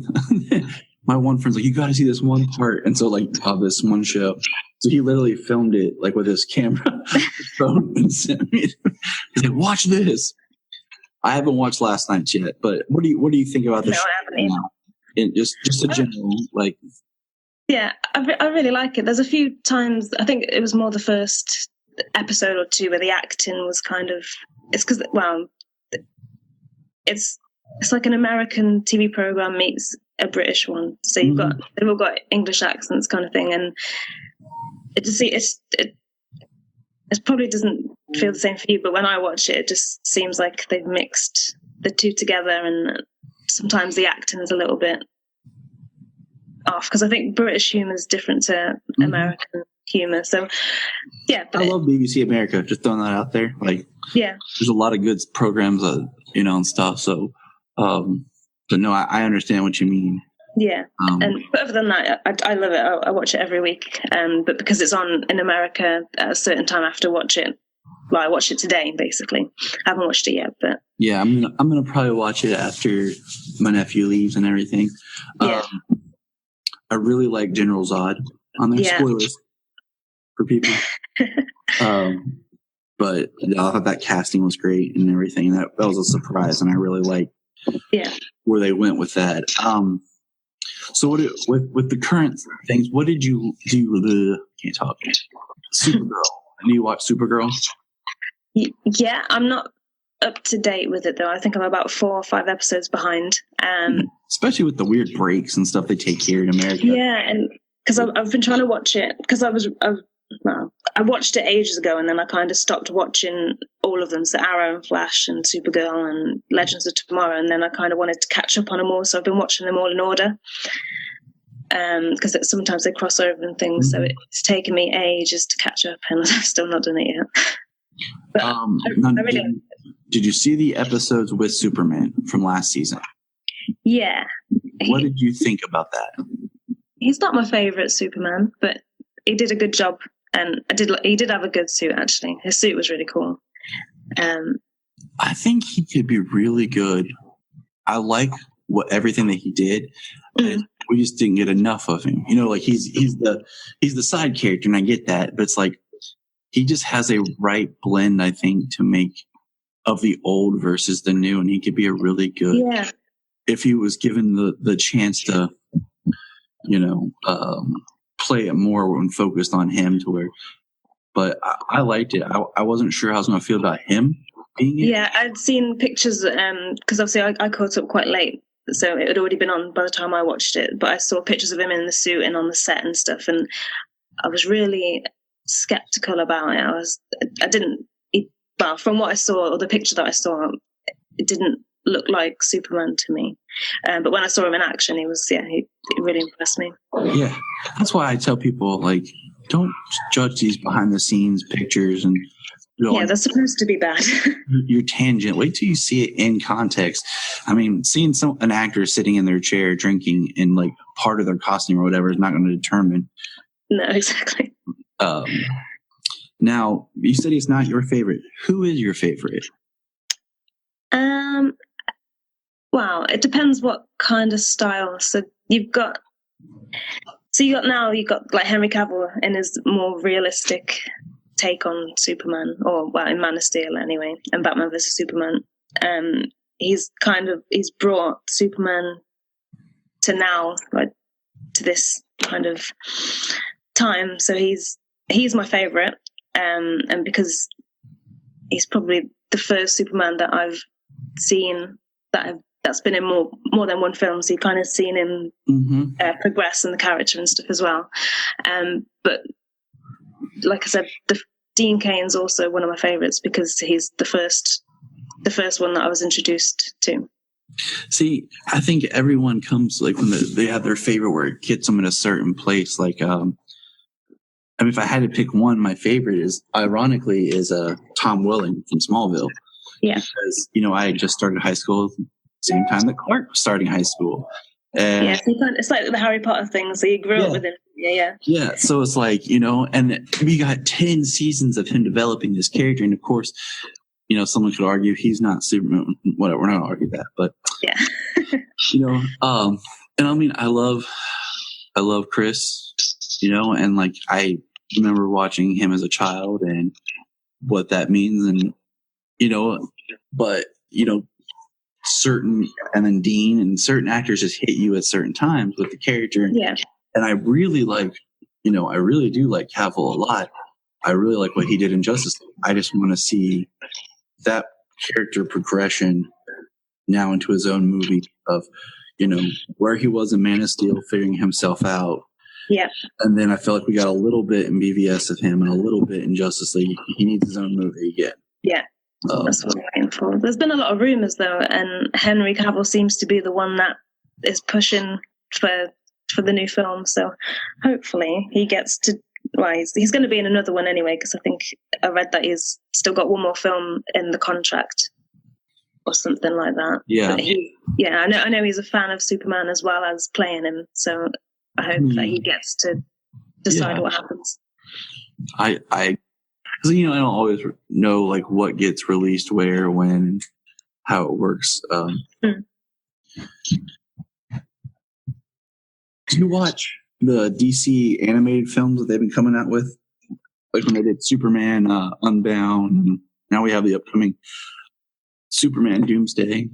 one friend's like, you got to see this one part, and so like this one show. So he literally filmed it like with his camera, his phone, and sent me. He's like, watch this. I haven't watched last night's yet, but what do you think about this? No, I haven't either. And just a general like. Yeah, I really like it. There's a few times, I think it was more the first episode or two where the acting was kind of, it's because, well, it's like an American TV program meets a British one. So they've all got English accents kind of thing. And it probably doesn't feel the same for you, but when I watch it, it just seems like they've mixed the two together, and sometimes the acting is a little bit off, because I think British humor is different to American humor. So yeah, but I love BBC America. Just throwing that out there. Like, yeah, there's a lot of good programs, and stuff. So, but no, I understand what you mean. Yeah, but other than that, I love it. I watch it every week. But because it's on in America at a certain time, I have to watch it. Well, I watched it today, basically. I haven't watched it yet, but yeah, I'm gonna probably watch it after my nephew leaves and everything. Yeah. I really like General Zod on their spoilers for people. But I thought that casting was great and everything. That was a surprise, and I really liked where they went with that. So with the current things, what did you do? Can't talk. Supergirl. Do you watch Supergirl? Yeah, I'm not up to date with it though. I think I'm about 4 or 5 episodes behind. Especially with the weird breaks and stuff they take here in America. Yeah, and because I've been trying to watch it because I watched it ages ago, and then I kind of stopped watching all of them, so Arrow and Flash and Supergirl and Legends of Tomorrow, and then I kind of wanted to catch up on them all, so I've been watching them all in order. Because sometimes they cross over and things, so it's taken me ages to catch up, and I've still not done it yet. But did you see the episodes with Superman from last season? Yeah. What did you think about that? He's not my favourite Superman, but he did a good job, and he did have a good suit, actually. His suit was really cool. I think he could be really good. I like everything that he did. And we just didn't get enough of him. Like he's the side character, and I get that, but it's like he just has a right blend, I think, to make of the old versus the new, and he could be a really good if he was given the chance to, play it more when focused on him to where. But I liked it. I wasn't sure how I was going to feel about him being it. Yeah, I'd seen pictures because obviously I caught up quite late. So it had already been on by the time I watched it, but I saw pictures of him in the suit and on the set and stuff, and I was really skeptical about it. Well, from what I saw, or the picture that I saw, it didn't look like Superman to me. But when I saw him in action, he really impressed me. Yeah, that's why I tell people, like, don't judge these behind the scenes pictures and. They're supposed to be bad. Your tangent. Wait till you see it in context. I mean, seeing an actor sitting in their chair drinking in like part of their costume or whatever is not going to determine. No, exactly. Now, you said he's not your favorite. Who is your favorite? Well, it depends what kind of style. So you've got So you got like Henry Cavill in his more realistic take on Superman, or well, in Man of Steel anyway, and Batman vs Superman. He's brought Superman to now, like to this kind of time. So he's my favorite, and because he's probably the first Superman that I've seen that's been in more than one film. So you kind of seen him progress in the character and stuff as well. But like I said, Dean Cain's also one of my favorites because he's the first one that I was introduced to. See, I think everyone comes like when they have their favorite where it gets them in a certain place. Like, if I had to pick one, my favorite is Tom Welling from Smallville. Yeah, because I had just started high school at the same time that Clark was starting high school. And so it's like the Harry Potter thing. So you grew up with him. Yeah. So it's like and we got 10 seasons of him developing this character, and of course, someone could argue he's not Superman. Whatever, we're not gonna argue that, but yeah, and I love Chris, and like I remember watching him as a child and what that means, and but certain, and then Dean and certain actors just hit you at certain times with the character. Yeah, and I really like, I really do like Cavill a lot. I really like what he did in Justice League. I just want to see that character progression now into his own movie of, where he was in Man of Steel, figuring himself out. Yeah. And then I feel like we got a little bit in BVS of him and a little bit in Justice League. He needs his own movie again. Yeah. That's what I'm waiting for. There's been a lot of rumors though, and Henry Cavill seems to be the one that is pushing for the new film. So hopefully he gets to. Well, he's going to be in another one anyway, because I think I read that he's still got one more film in the contract or something like that. Yeah. But I know he's a fan of Superman as well as playing him. So I hope that he gets to decide what happens. I don't always know like what gets released where, when, how it works. Do you watch the DC animated films that they've been coming out with? Like when they did Superman Unbound, and now we have the upcoming Superman Doomsday.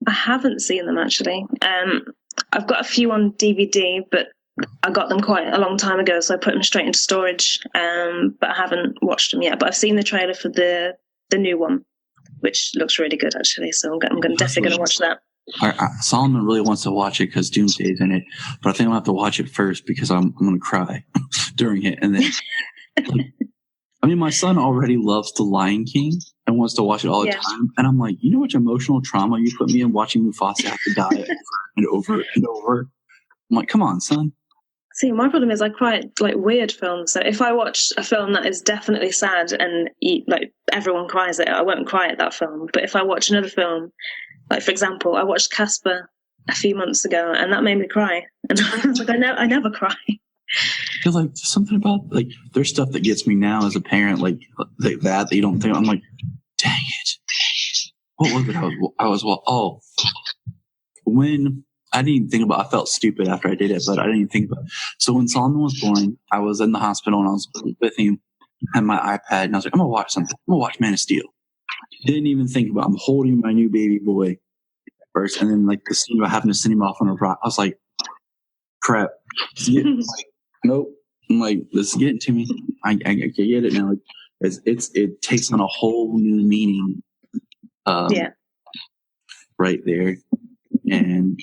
I haven't seen them actually. I've got a few on DVD, but I got them quite a long time ago, so I put them straight into storage. But I haven't watched them yet. But I've seen the trailer for the new one, which looks really good actually. So I'm definitely going to watch that. Solomon really wants to watch it because Doomsday's in it, but I think I'll have to watch it first because I'm going to cry during it. And then, my son already loves The Lion King and wants to watch it all the time. And I'm like, you know how much emotional trauma you put me in watching Mufasa have to die over and over and over? I'm like, come on, son. See, my problem is I cry at like weird films. So if I watch a film that is definitely sad and like everyone cries at it, I won't cry at that film. But if I watch another film, like for example, I watched Casper a few months ago, and that made me cry. And I was like, I never cry. Because like something about like there's stuff that gets me now as a parent, like that you don't think. I'm like, dang it. What was it? When I didn't even think about. I felt stupid after I did it, but I didn't even think about it. So when Solomon was born, I was in the hospital and I was with him, had my iPad, and I was like, I'm gonna watch something. I'm gonna watch Man of Steel. Didn't even think about it. I'm holding my new baby boy first, and then like the scene about having to send him off on a rock. I was like, crap. Nope. I'm like, this is getting to me. I get it now. It takes on a whole new meaning. Right there, and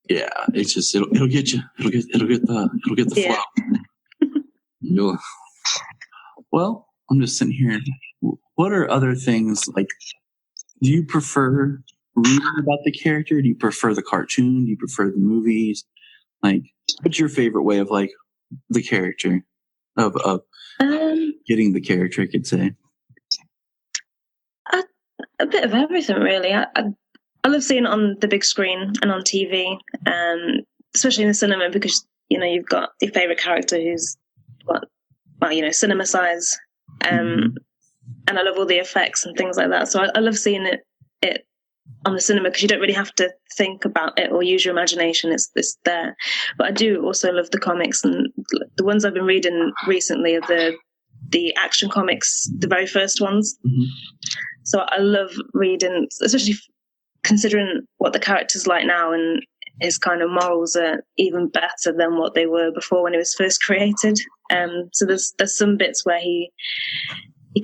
yeah, it's just it'll get you. It'll get the flow. Well, I'm just sitting here. What are other things like? Do you prefer reading about the character? Do you prefer the cartoon? Do you prefer the movies? Like, what's your favorite way of like the character of getting the character? I could say a bit of everything, really. I love seeing it on the big screen and on TV, especially in the cinema, because you've got your favorite character who's cinema size, and I love all the effects and things like that. So I love seeing it on the cinema, because you don't really have to think about it or use your imagination. It's there. But I do also love the comics, and the ones I've been reading recently are the action comics, the very first ones. Mm-hmm. So I love reading, especially considering what the character's like now, and his kind of morals are even better than what they were before when he was first created. So there's some bits where he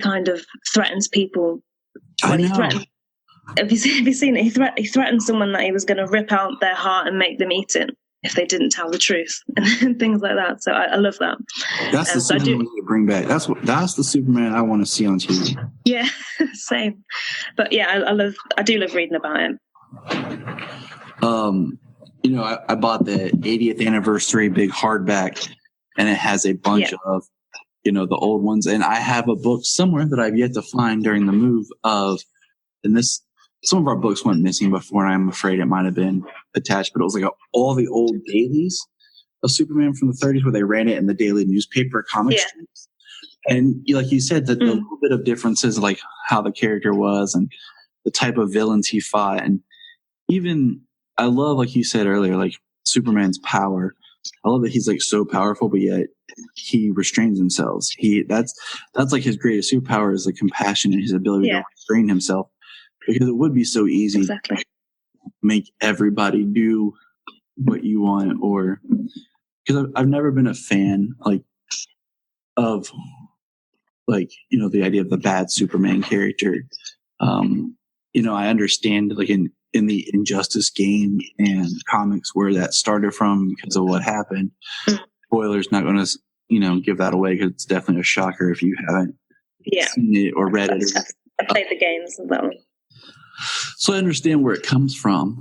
kind of threatens people. I know. Have you seen it? He threatened someone that he was going to rip out their heart and make them eat it if they didn't tell the truth, and things like that. So I love that. That's the Superman we need to bring back. That's the Superman I want to see on TV. Yeah, same. But yeah, I do love reading about him. I bought the 80th anniversary big hardback, and it has a bunch of, the old ones. And I have a book somewhere that I've yet to find during the move some of our books went missing before, and I'm afraid it might have been attached, but it was like all the old dailies of Superman from the 30s where they ran it in the daily newspaper comic strips. And like you said, the little bit of differences, like how the character was and the type of villains he fought. And even, I love, like you said earlier, like Superman's power. I love that he's like so powerful, but yet he restrains himself. That's like his greatest superpower is the compassion and his ability to restrain himself. Because it would be so easy to make everybody do what you want, or because I've never been a fan of the idea of the bad Superman character. I understand like in the Injustice game and comics where that started from because of what happened. Spoilers, not going to give that away because it's definitely a shocker if you haven't seen it or read it. I played the games and that one. So I understand where it comes from,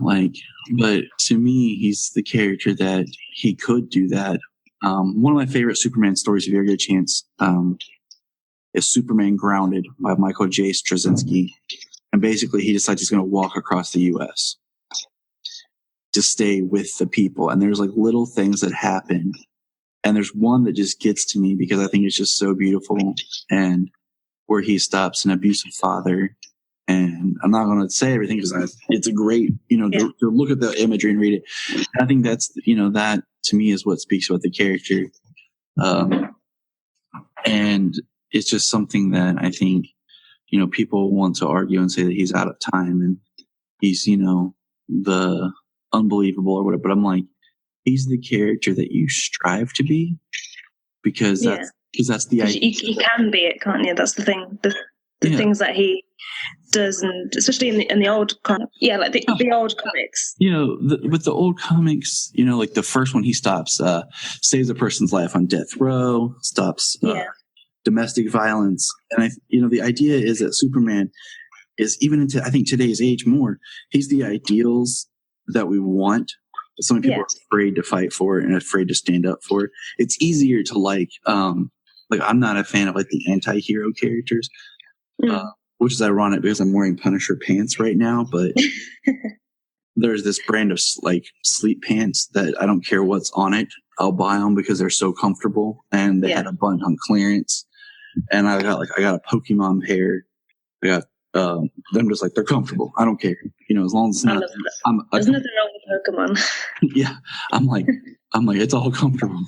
but to me, he's the character that he could do that. One of my favorite Superman stories, if you ever get a chance, is Superman Grounded by Michael J. Straczynski. And basically, he decides he's going to walk across the U.S. to stay with the people. And there's like little things that happen. And there's one that just gets to me because I think it's just so beautiful. And where he stops an abusive father. And I'm not going to say everything because it's a great, to look at the imagery and read it. And I think that's, that to me is what speaks about the character. And it's just something that I think, people want to argue and say that he's out of time and he's, the unbelievable or whatever. But I'm like, he's the character that you strive to be because that's the idea. You can be it, can't you? That's the thing. The things that he does, and especially in the old comics, the old comics. With the old comics, like the first one, he stops, saves a person's life on death row, stops domestic violence, and the idea is that Superman is even into I think today's age more. He's the ideals that we want. So many people are afraid to fight for it and afraid to stand up for it. It's easier to like I'm not a fan of like the anti-hero characters. Which is ironic because I'm wearing Punisher pants right now, but there's this brand of like sleep pants that I don't care what's on it. I'll buy them because they're so comfortable, and they had a bunch on clearance. And I got a Pokemon pair. I got them just like they're comfortable. I don't care, as long as it's not. There's nothing wrong with Pokemon. Yeah, I'm like it's all comfortable.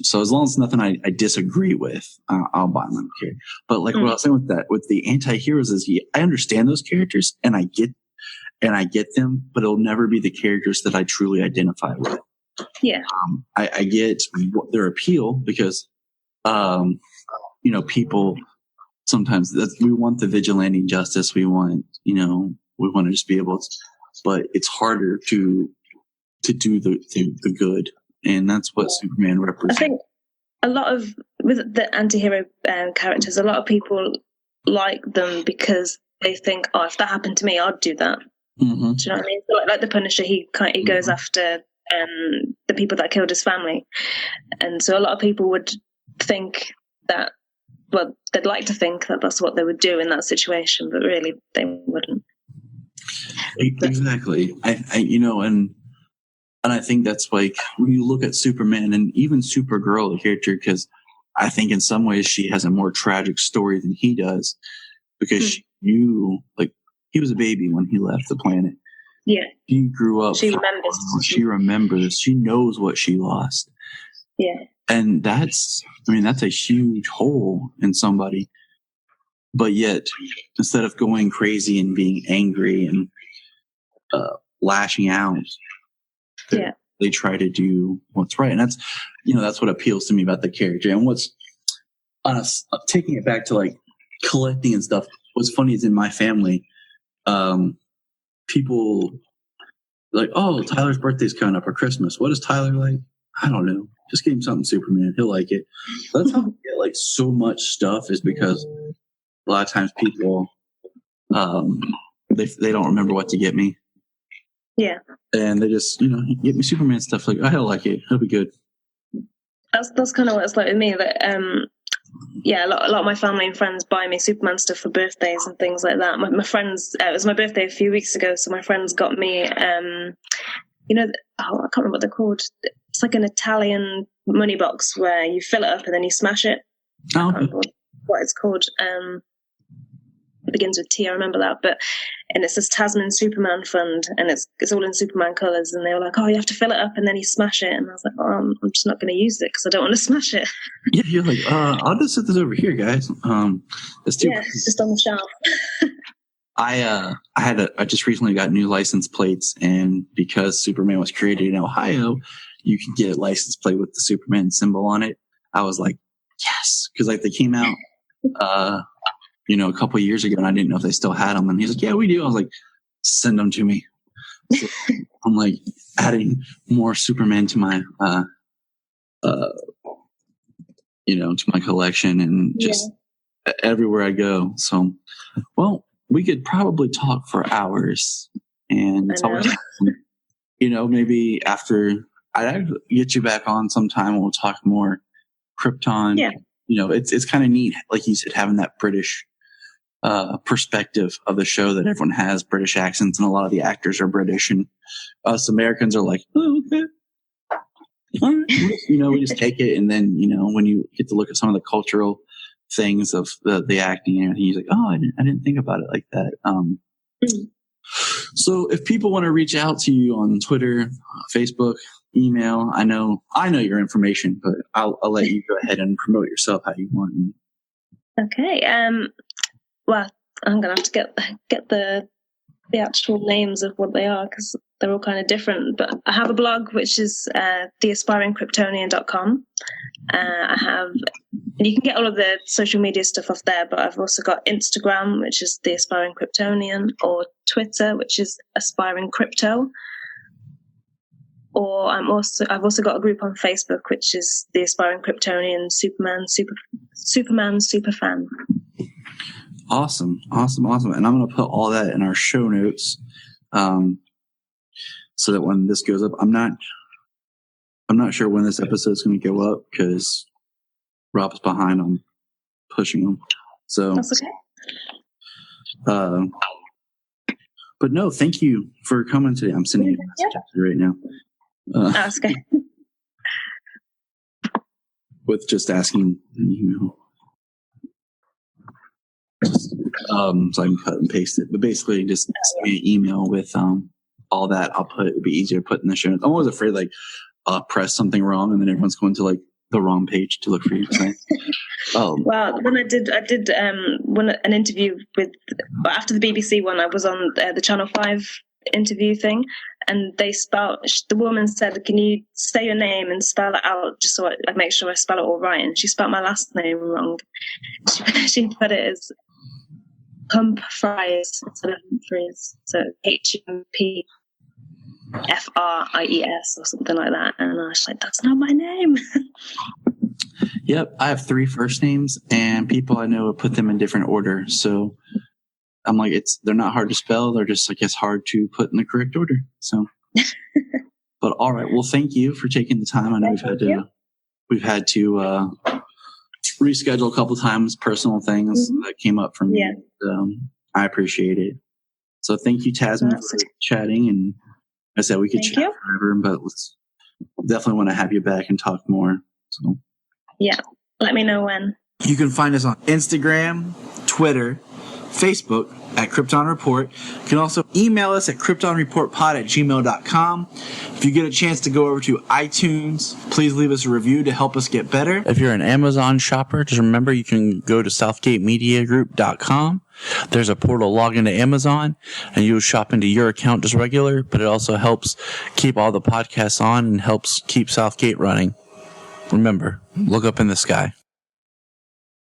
So as long as it's nothing I disagree with, I'll buy them. I don't care. But what I was saying with the anti-heroes is I understand those characters and I get them, but it'll never be the characters that I truly identify with. Yeah. I get their appeal because, people sometimes we want the vigilante justice. We want, we want to just be able to, but it's harder to do the good. And that's what Superman represents. I think a lot of, with the anti-hero characters, a lot of people like them because they think, if that happened to me, I'd do that. Mm-hmm. Do you know what I mean? So like the Punisher, he goes after the people that killed his family. And so a lot of people would think that, they'd like to think that that's what they would do in that situation, but really they wouldn't. Exactly. And I think that's like when you look at Superman and even Supergirl, the character, because I think in some ways she has a more tragic story than he does because he was a baby when he left the planet. Yeah. She grew up. She remembers. She remembers. She knows what she lost. Yeah. And that's a huge hole in somebody. But yet, instead of going crazy and being angry and lashing out, they try to do what's right. And that's what appeals to me about the character. And what's taking it back to like collecting and stuff. What's funny is in my family, people like, oh, Tyler's birthday's coming up or Christmas. What is Tyler like? I don't know. Just give him something Superman. He'll like it. That's how we get like so much stuff, is because a lot of times people, they don't remember what to get me. Yeah. And they just, get me Superman stuff. Like, he'll like it. He'll be good. That's kind of what it's like with me. That a lot of my family and friends buy me Superman stuff for birthdays and things like that. My friends, it was my birthday a few weeks ago, so my friends got me, I can't remember what they're called. It's like an Italian money box where you fill it up and then you smash it. Oh, I can't remember what it's called. It begins with T, I remember that. And it says Tasmin Superman Fund, and it's all in Superman colours. And they were like, "Oh, you have to fill it up and then you smash it." And I was like, "Oh, I'm just not going to use it because I don't want to smash it." Yeah, you're like, I'll just set this over here, guys. It's just on the shelf. I just recently got new license plates, and because Superman was created in Ohio, you can get a license plate with the Superman symbol on it. I was like, yes, because like they came out, a couple of years ago, and I didn't know if they still had them. And he's like, yeah, we do. I was like, send them to me. So I'm like adding more Superman to my, to my collection, and just everywhere I go. So, well, we could probably talk for hours, and it's always, maybe after I'd get you back on sometime, we'll talk more Krypton. Yeah. It's kind of neat, like you said, having that British perspective of the show, that everyone has British accents and a lot of the actors are British, and us Americans are like, oh, okay. All right. We just take it. And then, when you get to look at some of the cultural things of the acting and everything, he's like, oh, I didn't think about it like that. So if people want to reach out to you on Twitter, Facebook, email, I know your information, but I'll let you go ahead and promote yourself how you want. Okay. Well, I'm gonna have to get the actual names of what they are, because they're all kind of different. But I have a blog which is theaspiringkryptonian.com. You can get all of the social media stuff off there, but I've also got Instagram, which is The Aspiring Kryptonian, or Twitter, which is Aspiring Crypto. Or I've also got a group on Facebook, which is The Aspiring Kryptonian Superman Superfan. Awesome. And I'm going to put all that in our show notes, so that when this goes up, I'm not sure when this episode is going to go up, because Rob's behind on pushing them. So that's okay. But no, thank you for coming today. I'm sending you a message right now. That's okay. With just asking, so I can cut and paste it. But basically, just send me an email with all that. It'd be easier to put in the show notes. I'm always afraid, like, press something wrong, and then everyone's going to like the wrong page to look for you. Well, when I did an interview after the BBC one, I was on the Channel 5 interview thing, and the woman said, can you say your name and spell it out, just so I make sure I spell it all right? And she spelled my last name wrong. She put it as Humphries instead of Humphries, so HUMPFRIES or something like that. And I was like, that's not my name. Yep, I have 3 first names, and people I know put them in different order. So I'm like, they're not hard to spell. They're just, I guess, hard to put in the correct order. So, but all right. Well, thank you for taking the time. I know we've had to reschedule a couple times, personal things that came up for me. Yeah. I appreciate it. So thank you, Tasmin, for chatting. And I said we could chat forever, but let's definitely want to have you back and talk more. So yeah, let me know when. You can find us on Instagram, Twitter, Facebook at Krypton Report. You can also email us at kryptonreportpod@gmail.com. If you get a chance to go over to iTunes, please leave us a review to help us get better. If you're an Amazon shopper, just remember you can go to southgatemediagroup.com. There's a portal, log into Amazon, and you'll shop into your account just regular, but it also helps keep all the podcasts on and helps keep Southgate running. Remember, look up in the sky.